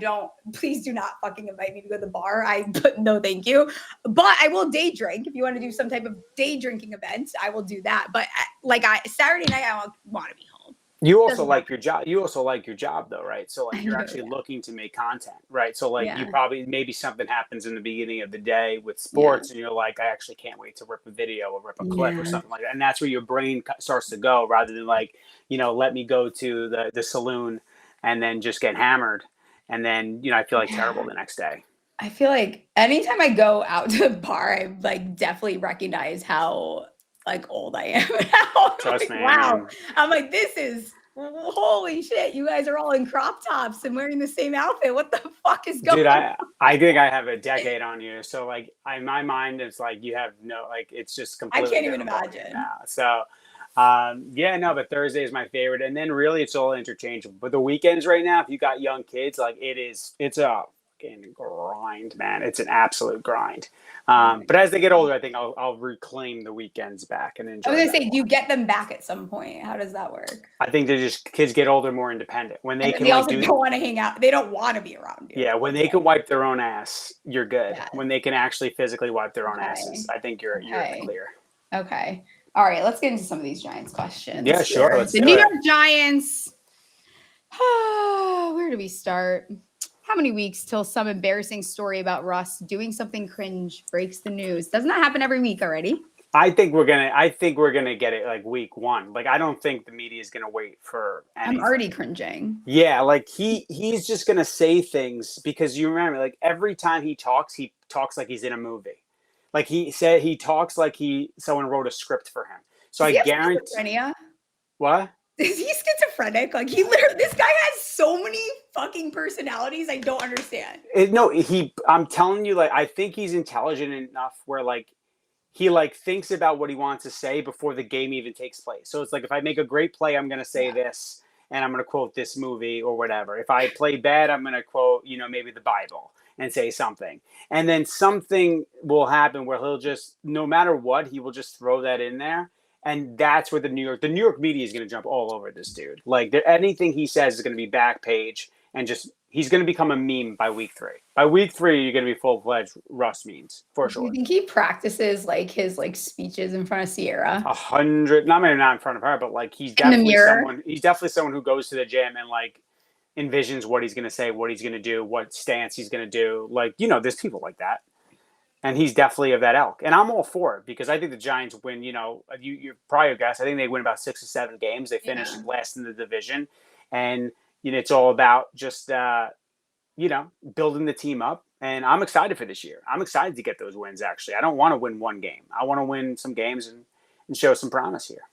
don't. Please do not fucking invite me to go to the bar. No, thank you. But I will day drink if you want to do some type of day drinking event. I will do that. But Saturday night I want to be home. You also like your job. You also like your job, though, right? So like you're actually Yeah. looking to make content, right? So like you Yeah. probably maybe something happens in the beginning of the day with sports, and you're like, I actually can't wait to rip a video or rip a clip or something like that. And that's where your brain starts to go, rather than like, let me go to the saloon and then just get hammered, and then I feel like terrible the next day. I feel like anytime I go out to the bar, I like definitely recognize how like old I am now. Trust me. Wow. I'm like, this is holy shit. You guys are all in crop tops and wearing the same outfit. What the fuck is going on? I think I have a decade on you. So like in my mind, it's like you have it's just completely. I can't even imagine. Now. So but Thursday is my favorite. And then really it's all interchangeable. But the weekends right now, if you got young kids, like it's a fucking grind, man. It's an absolute grind. But as they get older, I think I'll reclaim the weekends back and enjoy. I was gonna say, do you get them back at some point? How does that work? I think kids get older, more independent when they can. They also don't want to hang out. They don't want to be around you. Yeah, when they can wipe their own ass, you're good. Yeah. When they can actually physically wipe their own asses, I think you're in the clear. Okay. All right. Let's get into some of these Giants questions. Yeah, sure. Let's the New York Giants. Where do we start? How many weeks till some embarrassing story about Russ doing something cringe breaks the news? Doesn't that happen every week already? I think we're gonna get it like week one. Like I don't think the media is gonna wait for anything. I'm already cringing. Yeah, like he's just gonna say things because you remember, like every time he talks like he's in a movie. Like he talks like someone wrote a script for him. So I guarantee. Schizophrenia? What? Is he schizophrenic? Like this guy has so many fucking personalities. I don't understand. I'm telling you, like I think he's intelligent enough where like he like thinks about what he wants to say before the game even takes place. So it's like if I make a great play, I'm gonna say this and I'm gonna quote this movie or whatever. If I play bad, I'm gonna quote maybe the Bible and say something, and then something will happen where he'll just, no matter what, he will just throw that in there. And that's where the New York media is going to jump all over this dude. Like anything he says is going to be back page, and just he's going to become a meme by week 3. By week 3, you're going to be full-fledged Russ memes for sure. Do you think he practices like his speeches in front of Sierra? 100, not in front of her, but like he's definitely someone who goes to the gym and like envisions what he's going to say, what he's going to do, what stance he's going to do. Like there's people like that. And he's definitely of that ilk. And I'm all for it because I think the Giants win, you prior guess, I think they win about 6 or 7 games. They finished last in the division. And, it's all about just, building the team up. And I'm excited for this year. I'm excited to get those wins, actually. I don't want to win one game. I want to win some games and show some promise here.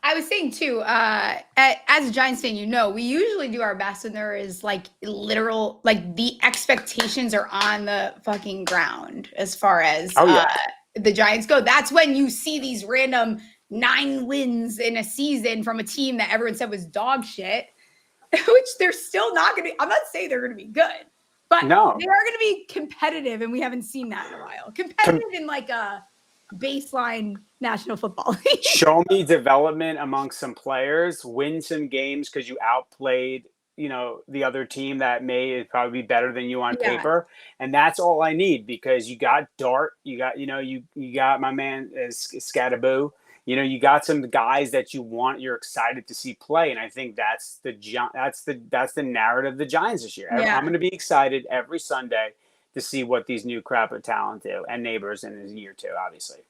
I was saying too, as a Giants fan, we usually do our best when there is like literal, like the expectations are on the fucking ground as far as the Giants go. That's when you see these random 9 wins in a season from a team that everyone said was dog shit, which they're still not going to be. I'm not saying they're going to be good, but they are going to be competitive, and we haven't seen that in a while. Competitive in like a baseline National Football League. Show me development among some players, win some games because you outplayed, the other team that may probably be better than you on paper. And that's all I need because you got Dart, you got, you got my man Scattaboo, you got some guys that you're excited to see play, and I think that's the narrative of the Giants this year. Yeah. I'm going to be excited every Sunday to see what these new crop of talent do, and Neighbors in his year too, obviously.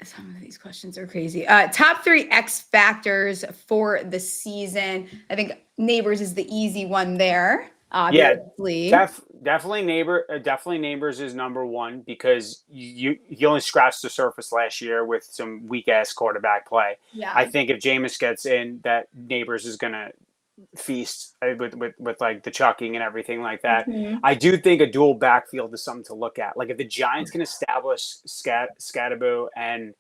Some of these questions are crazy. Top 3 X factors for the season. I think Neighbors is the easy one there. Obviously. Yeah, definitely Neighbors is number one, because he only scratched the surface last year with some weak ass quarterback play. Yeah. I think if Jameis gets in, that Neighbors is gonna feast with like the chucking and everything like that. Mm-hmm. I do think a dual backfield is something to look at. Like if the Giants can establish Scattaboo and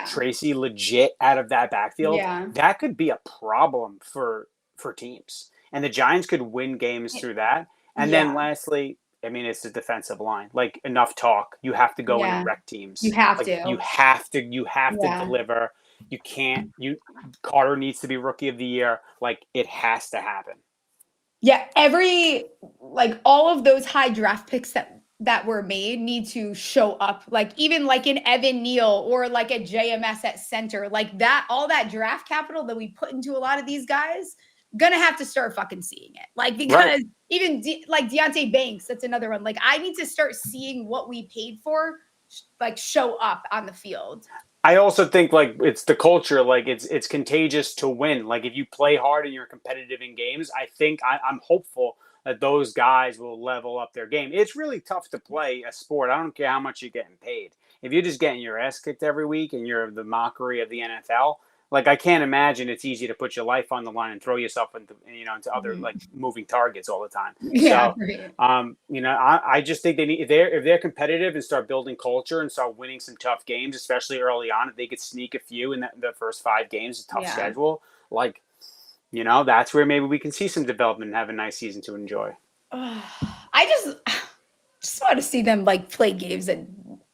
Tracy legit out of that backfield, that could be a problem for teams. And the Giants could win games through that. And then lastly, I mean, it's the defensive line. Like, enough talk. You have to go and wreck teams. You have to. You have to deliver. You can't. Carter needs to be Rookie of the Year. Like, it has to happen. Yeah, all of those high draft picks that were made need to show up. Like, even like in Evan Neal or like a JMS at center, like that, all that draft capital that we put into a lot of these guys, gonna have to start fucking seeing it. Like, because even like Deontay Banks, that's another one. Like, I need to start seeing what we paid for, like, show up on the field. I also think, like, it's the culture. Like, it's contagious to win. Like, if you play hard and you're competitive in games, I think I'm hopeful that those guys will level up their game. It's really tough to play a sport. I don't care how much you're getting paid. If you're just getting your ass kicked every week and you're the mockery of the NFL, like, I can't imagine it's easy to put your life on the line and throw yourself into other like moving targets all the time. Yeah. So, I just think they need, if they're competitive and start building culture and start winning some tough games, especially early on, if they could sneak a few in the first 5 games, a tough schedule, like, that's where maybe we can see some development and have a nice season to enjoy. I just want to see them, like, play games that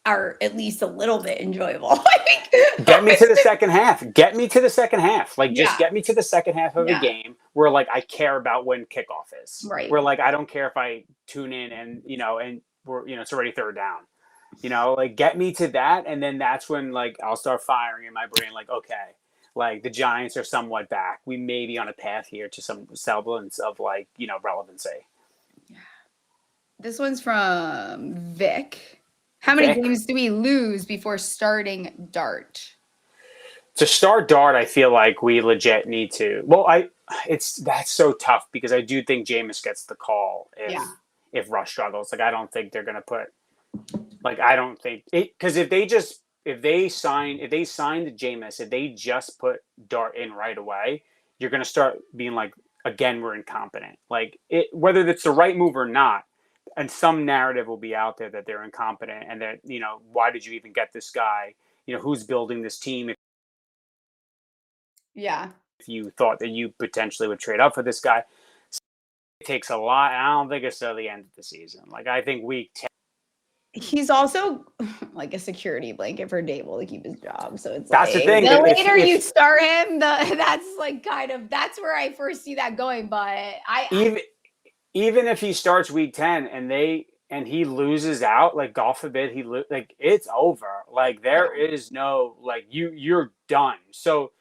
are at least a little bit enjoyable. I think get me to the second half. Like, just get me to the second half of a game where, like, I care about when kickoff is. Right. Where, like, I don't care if I tune in and we're, it's already third down. Like, get me to that, and then that's when, like, I'll start firing in my brain, like, okay, like, the Giants are somewhat back. We may be on a path here to some semblance of, like, relevancy. Yeah. This one's from Vic. How many games do we lose before starting Dart? To start Dart, I feel like we legit need to. Well, that's so tough, because I do think Jameis gets the call if Russ struggles. Like, I don't think they're gonna put. Like, I don't think it, because if they signed Jameis, if they just put Dart in right away, you're gonna start being like, again, we're incompetent. Like, whether it's the right move or not. And some narrative will be out there that they're incompetent and that, why did you even get this guy? Who's building this team? Yeah. If you thought that you potentially would trade up for this guy, it takes a lot. And I don't think it's till the end of the season. Like, I think week 10. He's also like a security blanket for Daboll to keep his job. So it's that's like, the thing. The later you start him, that's like that's where I first see that going. But even if he starts week 10 and he loses out, like, God forbid like, it's over. Like, there is no, like, you're done. So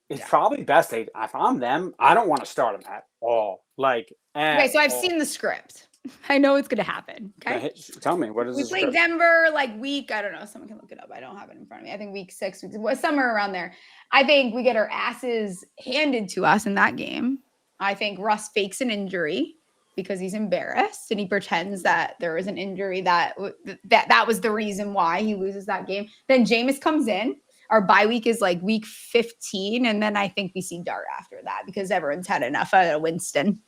it's probably best if I'm them, I don't want to start him at all. Like, okay, so I've seen the script. I know it's gonna happen. Okay, tell me, what is we played Denver like week, I don't know, someone can look it up. I don't have it in front of me. I think week 6, somewhere around there. I think we get our asses handed to us in that game. I think Russ fakes an injury because he's embarrassed and he pretends that there was an injury that was the reason why he loses that game. Then Jameis comes in. Our bye week is like week 15, and then I think we see Dart after that because everyone's had enough out of Winston.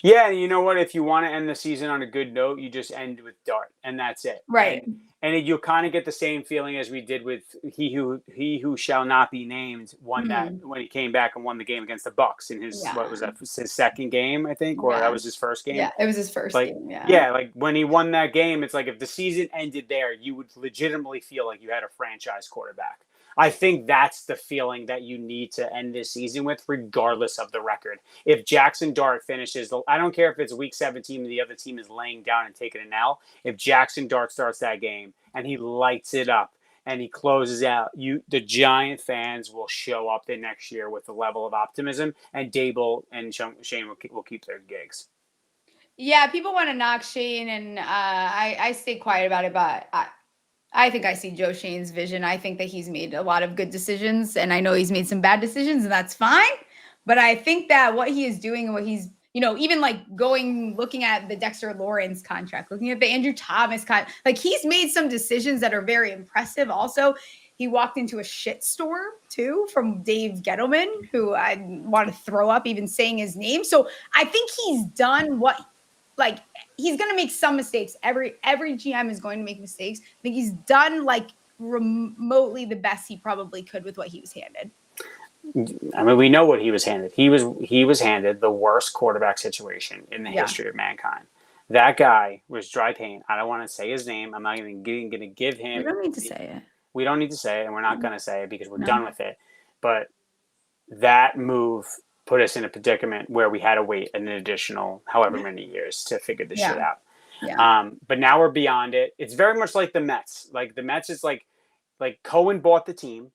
Yeah, you know what? If you want to end the season on a good note, you just end with Dart, and that's it. Right. And you'll kind of get the same feeling as we did with he who shall not be named won that when he came back and won the game against the Bucks in his what was that, his second game, I think, or that was his first game. Yeah, it was his first game. Yeah, like when he won that game, it's like if the season ended there, you would legitimately feel like you had a franchise quarterback. I think that's the feeling that you need to end this season with, regardless of the record. If Jackson Dart finishes, I don't care if it's week 17 and the other team is laying down and taking an L. If Jackson Dart starts that game and he lights it up, and he closes out, the Giant fans will show up the next year with a level of optimism, and Daboll and Shane will keep their gigs. Yeah, people want to knock Shane, and I stay quiet about it, but I think I see Joe Shane's vision. I think that he's made a lot of good decisions, and I know he's made some bad decisions, and that's fine. But I think that what he is doing and what he's, even like looking at the Dexter Lawrence contract, looking at the Andrew Thomas contract, like he's made some decisions that are very impressive. Also, he walked into a shit storm too from Dave Gettleman, who I want to throw up even saying his name. So I think he's done he's going to make some mistakes. Every GM is going to make mistakes. I think he's done remotely the best he probably could with what he was handed. I mean, we know what he was handed. He was handed the worst quarterback situation in the history of mankind. That guy was dry paint. I don't want to say his name. I'm not even going to give him. We don't need to say it. We don't need to say it, and we're not going to say it because we're done with it. But that move put us in a predicament where we had to wait an additional however many years to figure this shit out. Yeah. But now we're beyond it. It's very much like the Mets. Like the Mets is like Cohen bought the team,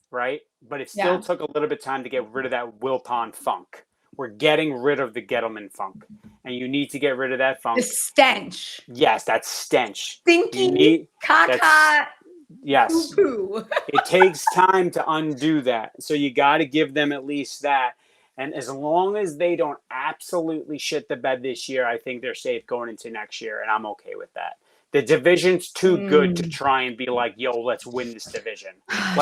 right? But it still took a little bit of time to get rid of that Wilpon funk. We're getting rid of the Gettleman funk, and you need to get rid of that funk. The stench. Yes, that stench. Stinky caca. Yes. Poo-poo. It takes time to undo that. So you got to give them at least that. And as long as they don't absolutely shit the bed this year, I think they're safe going into next year, and I'm okay with that. The division's too good to try and be like, yo, let's win this division.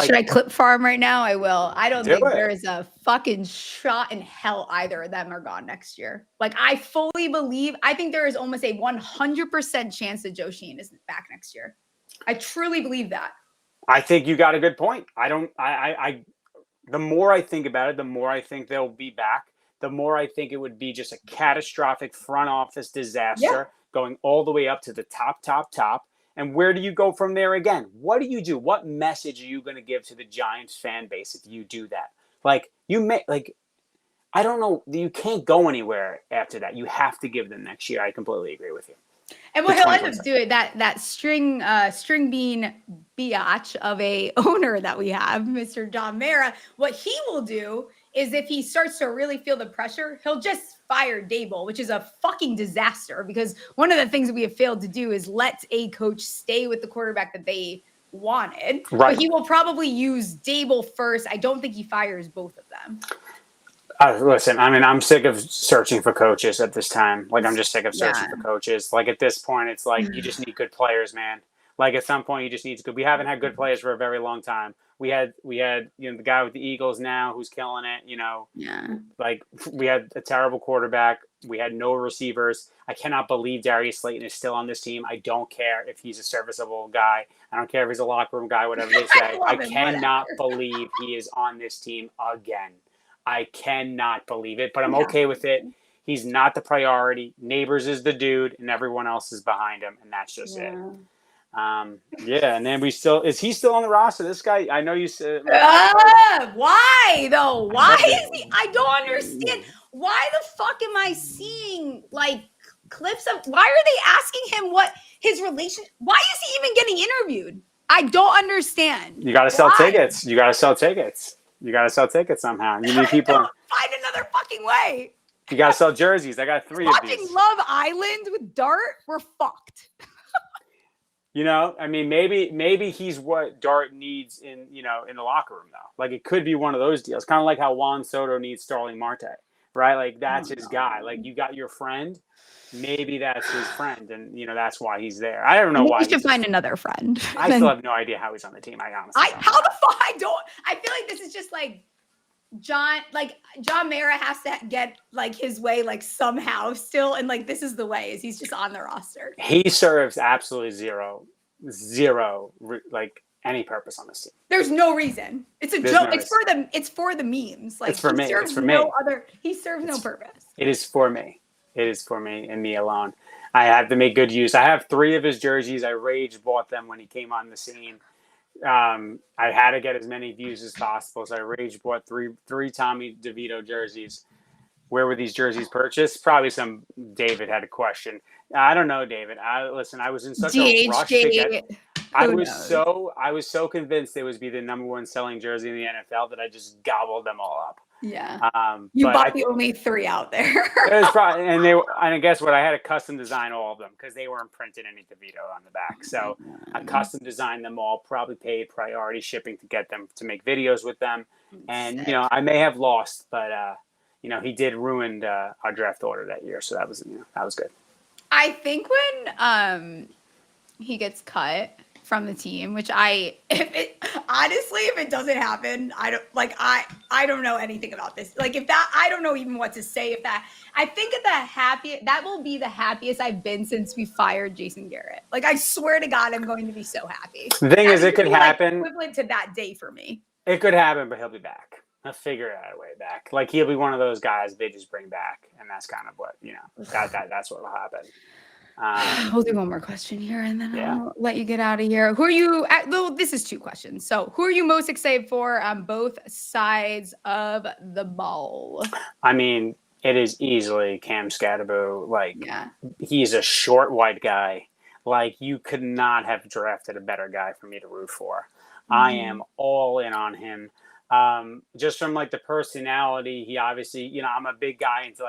Should I clip farm right now? I will. I don't think there is a fucking shot in hell either of them are gone next year. I fully believe, I think there is almost a 100% chance that Joe Shane is back next year. I truly believe that. I think you got a good point. The more I think about it, the more I think they'll be back. The more I think it would be just a catastrophic front office disaster going all the way up to the top. And where do you go from there again? What do you do? What message are you going to give to the Giants fan base if you do that? I don't know. You can't go anywhere after that. You have to give them next year. I completely agree with you. And what he'll end up doing, that string bean biatch of a owner that we have, Mr. John Mara, what he will do is if he starts to really feel the pressure, he'll just fire Daboll, which is a fucking disaster because one of the things that we have failed to do is let a coach stay with the quarterback that they wanted. Right. But he will probably use Daboll first. I don't think he fires both of them. Listen, I mean, I'm sick of searching for coaches at this time. I'm just sick of searching for coaches. At this point, it's you just need good players, man. At some point, you just need good. We haven't had good players for a very long time. We had the guy with the Eagles now who's killing it. We had a terrible quarterback. We had no receivers. I cannot believe Darius Slayton is still on this team. I don't care if he's a serviceable guy. I don't care if he's a locker room guy, whatever they say. I cannot believe he is on this team again. I cannot believe it, but I'm okay with it. He's not the priority. Neighbors is the dude, and everyone else is behind him, and that's just it. And then is he still on the roster? This guy, I know you said. Why though? Why is he? I don't understand. Why the fuck am I seeing clips of? Why are they asking him what his relation? Why is he even getting interviewed? I don't understand. You got to sell tickets. You got to sell tickets. You got to sell tickets somehow. You need people. Find another fucking way. You got to sell jerseys. I got 3 of these. Watching Love Island with Dart, we're fucked. I mean, maybe he's what Dart needs in the locker room though. It could be one of those deals, kind of like how Juan Soto needs Starling Marte, right? That's his guy. You got your friend. Maybe that's his friend, and that's why he's there. I don't know why. You should find another friend. I still have no idea how he's on the team. I honestly. How the fuck? I feel like this is just John Mara has to get his way somehow still, and this is the way is he's just on the roster. He serves absolutely zero any purpose on this team. There's no reason. It's a joke. It's for the memes. It's for me. It's for me. He serves no purpose. It is for me. It is for me and me alone. I have to make good use. I have 3 of his jerseys. I rage bought them when he came on the scene. I had to get as many views as possible, so I rage bought three Tommy DeVito jerseys. Where were these jerseys purchased? Probably some David had a question. I don't know, David. I was in such a rush to get. I was so convinced it would be the number one selling jersey in the NFL that I just gobbled them all up. Yeah. You bought the only 3 out there. It was probably, and guess what? I had to custom design all of them because they weren't printed any DeVito on the back. So I custom designed them all, probably paid priority shipping to get them to make videos with them. And, I may have lost, but, he did ruin our draft order that year. So that was good. I think when he gets cut from the team, which if it doesn't happen, I don't know anything about this. Like I don't know even what to say. I think that will be the happiest I've been since we fired Jason Garrett. Like I swear to God, I'm going to be so happy. The thing is, it could happen. Equivalent to that day for me. It could happen, but he'll be back. He'll figure out a way back. Like he'll be one of those guys they just bring back, and that's kind of what that's what will happen. We'll do one more question here, and then I'll let you get out of here. Who are you? This is 2 questions. So, who are you most excited for on both sides of the ball? I mean, it is easily Cam Scattaboo. He's a short white guy. Like you could not have drafted a better guy for me to root for. Mm-hmm. I am all in on him. Just from the personality, he obviously, I'm a big guy into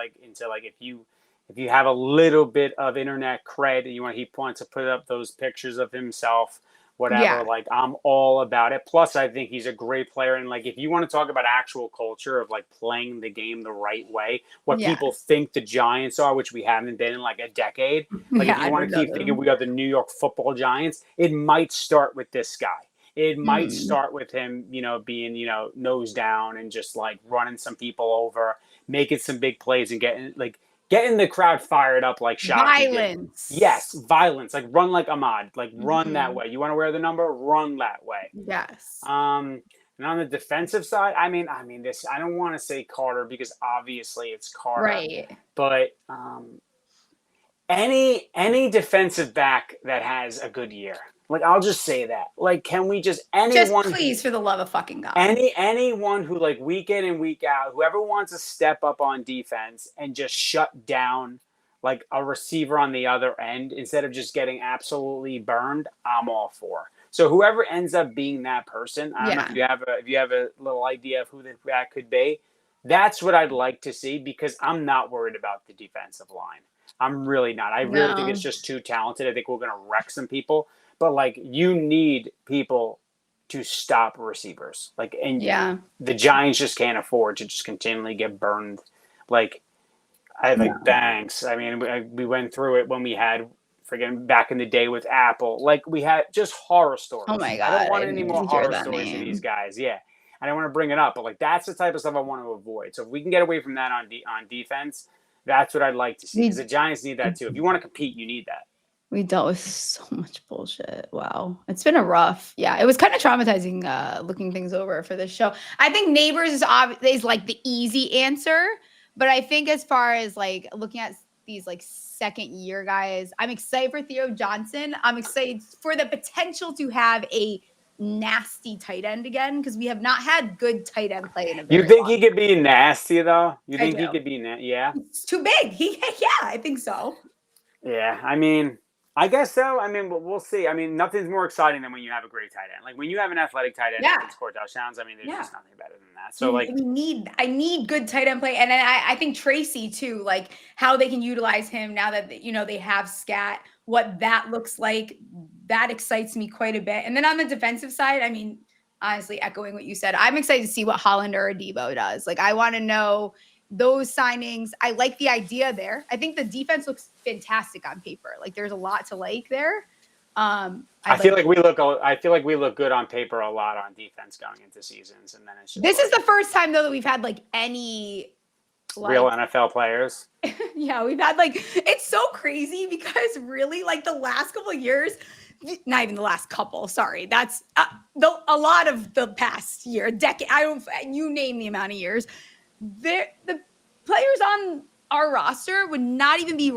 if you have a little bit of internet cred, he wants to put up those pictures of himself, whatever. Yeah. I'm all about it. Plus, I think he's a great player. And if you want to talk about actual culture of playing the game the right way, what people think the Giants are, which we haven't been in a decade. If you want to keep thinking we are the New York Football Giants, it might start with this guy. It might start with him, being, nose down and just running some people over, making some big plays and getting the crowd fired up like Shaq. Violence. Yes, violence. Run like Ahmad. Run that way. You want to wear the number? Run that way. Yes. And on the defensive side, I don't want to say Carter because obviously it's Carter. Right. But any defensive back that has a good year. I'll just say that. Can we just anyone? Just please, for the love of fucking God. Anyone who week in and week out, whoever wants to step up on defense and just shut down a receiver on the other end instead of just getting absolutely burned, I'm all for. So whoever ends up being that person, I don't know if you have a little idea of who that could be. That's what I'd like to see because I'm not worried about the defensive line. I'm really not. I really think it's just too talented. I think we're going to wreck some people. But you need people to stop receivers. The Giants just can't afford to just continually get burned. Banks. I mean, we went through it when we had back in the day with Apple. We had just horror stories. Oh my God! I don't want any more horror stories of these guys. Yeah, I don't want to bring it up, but that's the type of stuff I want to avoid. So if we can get away from that on defense, that's what I'd like to see. Because the Giants need that too. If you want to compete, you need that. We dealt with so much bullshit. Wow. It's been a rough. Yeah. It was kind of traumatizing looking things over for this show. I think Neighbors is the easy answer. But I think as far as looking at these second year guys, I'm excited for Theo Johnson. I'm excited for the potential to have a nasty tight end again because we have not had good tight end play in a very You think long he could be nasty though? You think he could be yeah? It's too big. I think so. Yeah. I guess so. We'll see. Nothing's more exciting than when you have a great tight end. When you have an athletic tight end that can score touchdowns, there's just nothing better than that. So I need good tight end play. And I think Tracy too, how they can utilize him now that, they have Scat, what that looks like, that excites me quite a bit. And then on the defensive side, honestly, echoing what you said, I'm excited to see what Hollander or Debo does. I want to know those signings. I like the idea there. I think the defense looks fantastic on paper. There's a lot to like there. I feel like we look good on paper a lot on defense going into seasons, and then it's just this is the first time though that we've had any real NFL players. Yeah, we've had it's so crazy because really the last couple of years, not even the last couple. Sorry, that's a lot of the past year, a decade. You name the amount of years. The players on our roster would not even be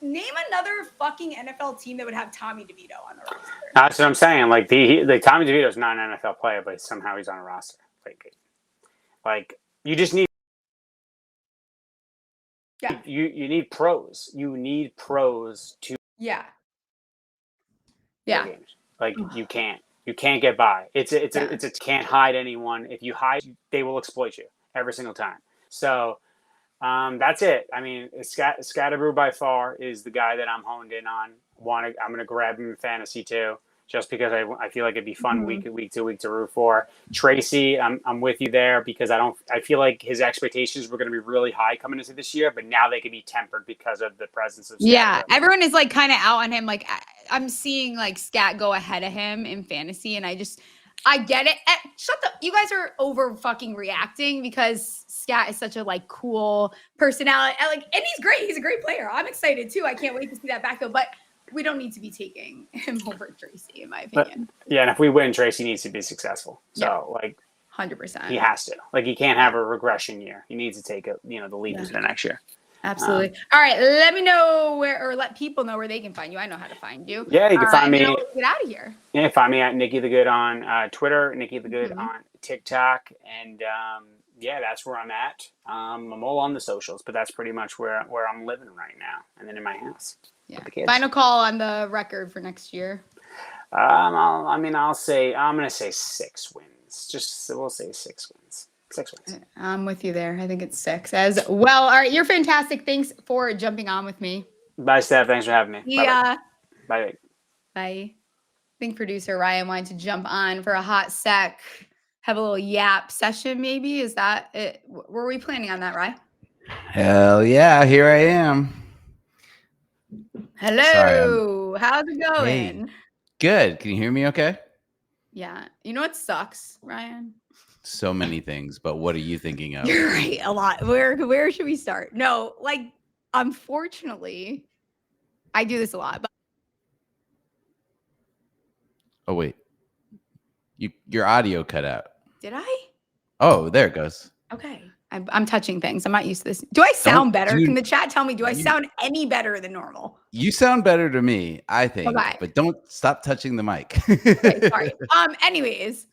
name another fucking NFL team that would have Tommy DeVito on the roster. That's what I'm saying. Tommy DeVito's not an NFL player, but somehow he's on a roster. You just need. Yeah. You need pros. You need pros to. Yeah. Yeah. games. Like you can't get by. It's can't hide anyone. If you hide, they will exploit you every single time. So that's it. I mean, Scattaboo by far is the guy that I'm honed in on. I'm going to grab him in fantasy too, just because I feel like it'd be fun week to week to root for. Tracy, I'm with you there because I feel like his expectations were going to be really high coming into this year, but now they can be tempered because of the presence of Scattaboo. Yeah, everyone is like kind of out on him. Like I'm seeing like Scat go ahead of him in fantasy, and I get it. Shut the, you guys are over fucking reacting because Scat is such a like cool personality. And he's great. He's a great player. I'm excited too. I can't wait to see that backfield, but we don't need to be taking him over Tracy, in my opinion. But, and if we win, Tracy needs to be successful. So 100%. He has to. Like, he can't have a regression year. He needs to take the lead into the next year. Absolutely. All right. Let me know let people know where they can find you. I know how to find you. Yeah, you can find me. Get out of here. Yeah, find me at Nicky the Good on Twitter, Nicky the Good on TikTok. And that's where I'm at. I'm all on the socials, but that's pretty much where I'm living right now. And then in my house. Yeah. Final call on the record for next year. I'm going to say 6 wins. We'll say 6 wins. 6 wins. I'm with you there. I think it's 6 as well. All right. You're fantastic. Thanks for jumping on with me. Bye, Steph. Thanks for having me. Yeah. Bye. Bye. I think producer Ryan wanted to jump on for a hot sec, have a little yap session maybe. Is that it? Were we planning on that, Ryan? Hell yeah. Here I am. Hello. Sorry, how's it going? Hey. Good. Can you hear me okay? Yeah. You know what sucks, Ryan? So many things, but what are you thinking of? You're right, a lot. Where should we start? No, unfortunately, I do this a lot. But oh wait, your audio cut out. Did I? Oh, there it goes. Okay, I'm touching things. I'm not used to this. Do I sound better? Can the chat tell me? Do I sound any better than normal? You sound better to me, I think. Okay. But don't stop touching the mic. Okay, sorry. Anyways.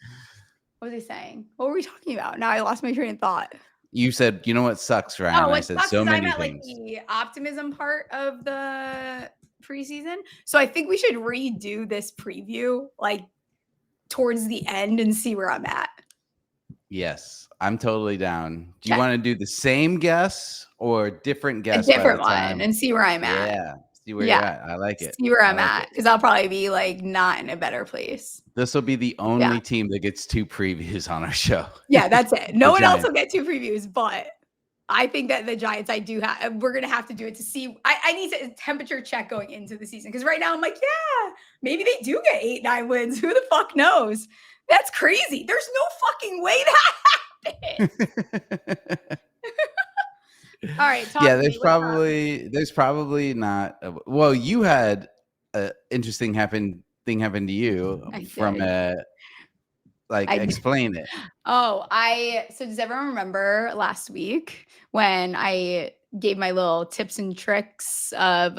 What was I saying? What were we talking about? Now I lost my train of thought. You said, you know what sucks, Ryan? I said so many things. The optimism part of the preseason. So I think we should redo this preview towards the end and see where I'm at. Yes, I'm totally down. Do you want to do the same guess or different guess? A different one and see where I'm at. Yeah. See where you're at. I like it. See where I'm at because I'll probably be not in a better place. This will be the only team that gets 2 previews on our show. Yeah, that's it. No one else will get 2 previews, but I think that the Giants, we're going to have to do it to see. I need a temperature check going into the season because right now I'm like, yeah, maybe they do get 8-9 wins. Who the fuck knows? That's crazy. There's no fucking way that happened. All right. There's probably not. Well, you had an interesting thing happen to you from explain it. Oh, so does everyone remember last week when I gave my little tips and tricks of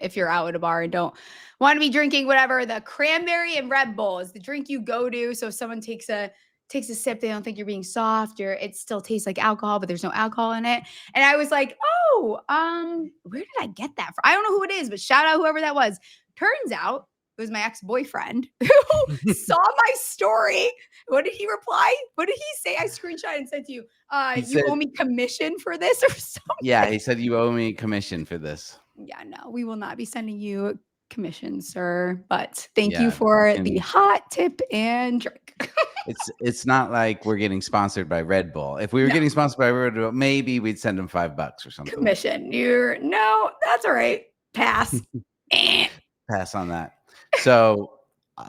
if you're out at a bar and don't want to be drinking whatever, the cranberry and Red Bull is the drink you go to. So if someone takes a sip, they don't think you're being soft, or it still tastes like alcohol, but there's no alcohol in it. And I was like, where did I get that from? I don't know who it is, but shout out whoever that was. Turns out it was my ex-boyfriend who saw my story. What did he reply? What did he say? I screenshot and said to you, you owe me commission for this or something. Yeah, he said you owe me commission for this. Yeah, no, we will not be sending you commission, sir. But thank you for the hot tip and drink. It's not like we're getting sponsored by Red Bull. If we were getting sponsored by Red Bull, maybe we'd send them $5 or something. Commission. That's all right. Pass. Pass on that. So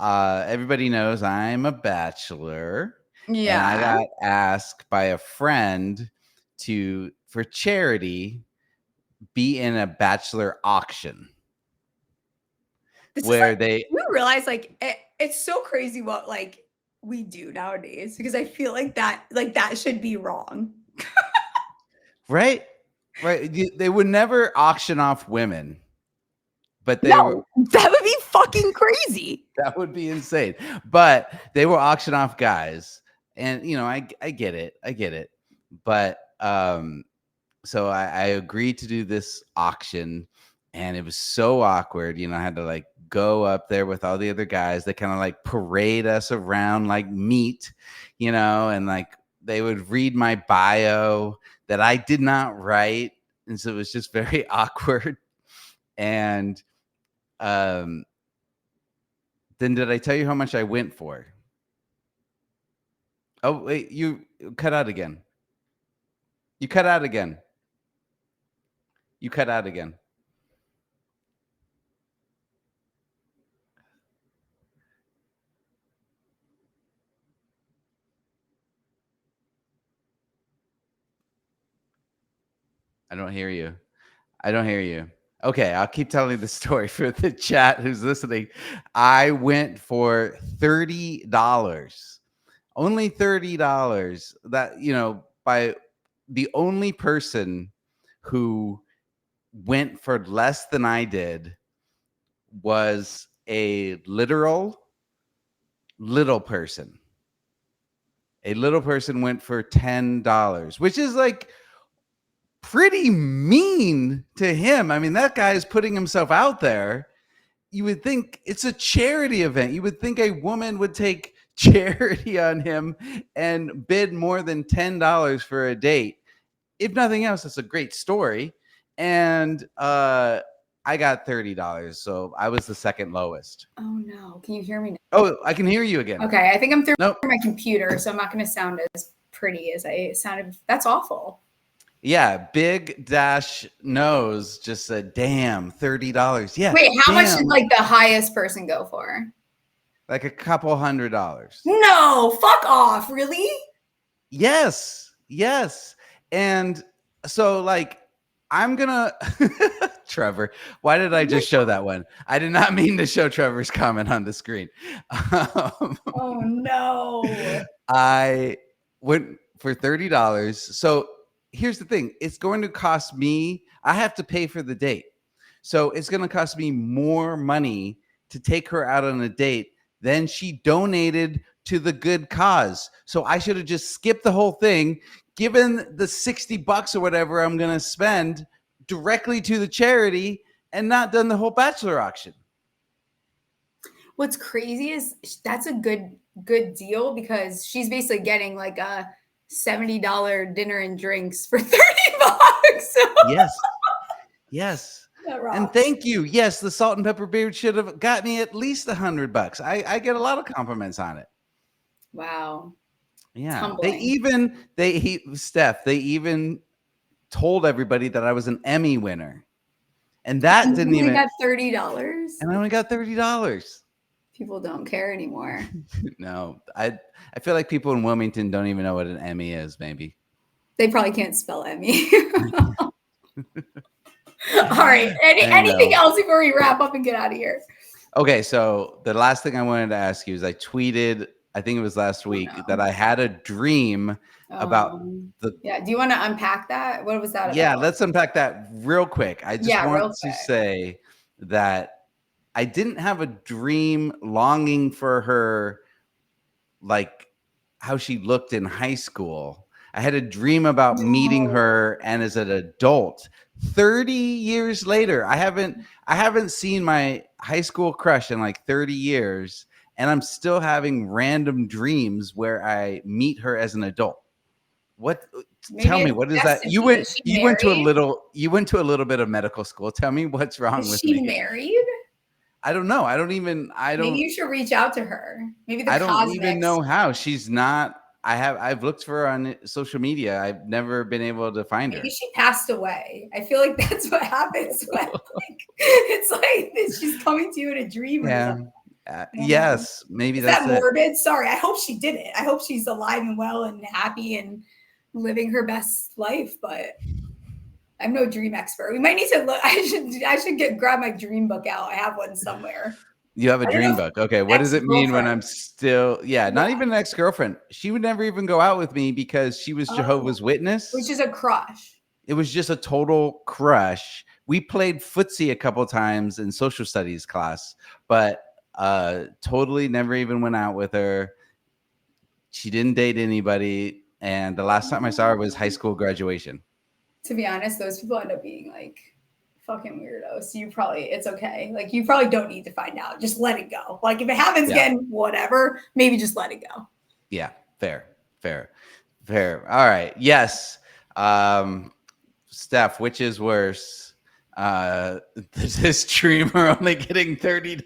everybody knows I'm a bachelor. Yeah. And I got asked by a friend for charity, be in a bachelor auction. You realize it's so crazy what we do nowadays, because I feel like that should be wrong. Right. They would never auction off women, but that would be fucking crazy. That would be insane. But they will auction off guys, and I get it. But so I agreed to do this auction, and it was so awkward. I had to go up there with all the other guys. They kind of like parade us around like meat, you know, and like they would read my bio that I did not write. And so it was just very awkward. And then did I tell you how much I went for? Oh, wait, you cut out again. You cut out again. You cut out again. I don't hear you. I don't hear you. Okay, I'll keep telling the story for the chat who's listening. I went for $30. Only $30. That, you know, by the only person who went for less than I did was a literal little person. A little person went for $10, which is like pretty mean to him. I mean, that guy is putting himself out there. You would think it's a charity event. You would think a woman would take charity on him and bid more than $10 for a date. If nothing else, it's a great story. And I got $30, so I was the second lowest. Oh no, can you hear me now? Oh, I can hear you again. Okay, I think I'm through my computer, so I'm not going to sound as pretty as I sounded. That's awful. Yeah, Big Dash Nose just said, "Damn, $30." Yeah. Wait, how much did like the highest person go for? Like a couple $100. No, fuck off. Really? Yes. And so like I'm gonna Trevor, why did I just show that one? I did not mean to show Trevor's comment on the screen. Oh no. I went for $30. So here's the thing. It's going to cost me, I have to pay for the date. So it's going to cost me more money to take her out on a date than she donated to the good cause. So I should have just skipped the whole thing, given the $60 or whatever I'm going to spend directly to the charity and not done the whole bachelor auction. What's crazy is that's a good deal because she's basically getting like a $70 dinner and drinks for $30. Yes. And thank you. Yes, the salt and pepper beard should have got me at least $100. I get a lot of compliments on it. Wow. Yeah. They even told everybody that I was an Emmy winner. And that didn't even got $30. And I only got $30. People don't care anymore. No. I feel like people in Wilmington don't even know what an Emmy is, maybe. They probably can't spell Emmy. All right. Anything else before we wrap up and get out of here? Okay, so the last thing I wanted to ask you is I tweeted, I think it was last week, that I had a dream about the. Yeah, do you want to unpack that? What was that about? Yeah, let's unpack that real quick. I just want to say that I didn't have a dream longing for her, like how she looked in high school. I had a dream about meeting her, and as an adult, 30 years later, I haven't seen my high school crush in like 30 years, and I'm still having random dreams where I meet her as an adult. Tell me, what is that? You went to a little bit of medical school. Tell me what's wrong with me. Is she married? I don't know. Maybe you should reach out to her. Maybe I don't even know how. She's not. I've looked for her on social media. I've never been able to find her. Maybe she passed away. I feel like that's what happens when it's like she's coming to you in a dream. Yeah. Yes, maybe that's that morbid. Sorry, I hope she didn't. I hope she's alive and well and happy and living her best life. But I'm no dream expert. We might need to look. I should grab my dream book out. I have one somewhere. You have a dream book. Okay. What does it mean when I'm still, not even an ex-girlfriend. She would never even go out with me because she was Jehovah's Witness. Which is a crush. It was just a total crush. We played footsie a couple times in social studies class, but totally never even went out with her. She didn't date anybody. And the last time I saw her was high school graduation. To be honest, those people end up being like fucking weirdo. So it's okay. Like, you probably don't need to find out. Just let it go. Like, if it happens again, whatever, maybe just let it go. Yeah. Fair. All right. Yes. Steph, which is worse? This streamer only getting $30.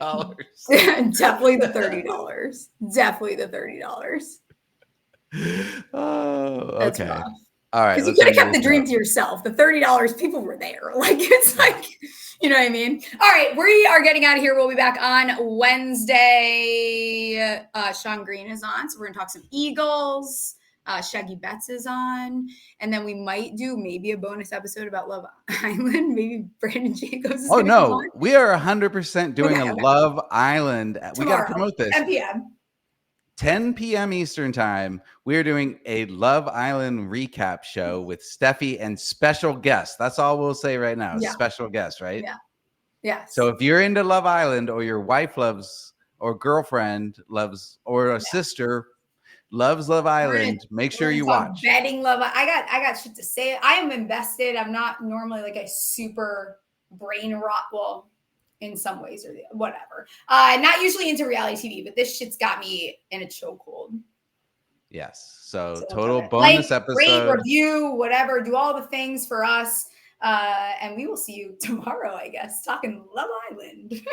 Definitely the $30. Definitely the $30. Oh, That's okay. rough. All right. Because you could have kept the dream to yourself. The $30, people were there. Like, it's like, you know what I mean? All right, we are getting out of here. We'll be back on Wednesday. Sean Green is on, so we're going to talk some Eagles. Shaggy Betts is on. And then we might do maybe a bonus episode about Love Island. Maybe Brandon Jacobs is Oh, no. come on. We are 100% doing a Love Island. Tomorrow, we got to promote this. 10 p.m. 10 p.m. Eastern time, we're doing a Love Island recap show with Stephie and special guests. That's all we'll say right now. Yeah. Special guests, right? Yeah. Yes. So if you're into Love Island, or your wife loves, or girlfriend loves, or a sister loves Love Island, make sure you watch. Betting Love. I got shit to say. I am invested. I'm not normally like a super brain rot. Well, in some ways or whatever. Not usually into reality TV, but this shit's got me in a chokehold. Yes. So total bonus episode. Rate, review, whatever. Do all the things for us. And we will see you tomorrow, I guess, talking Love Island.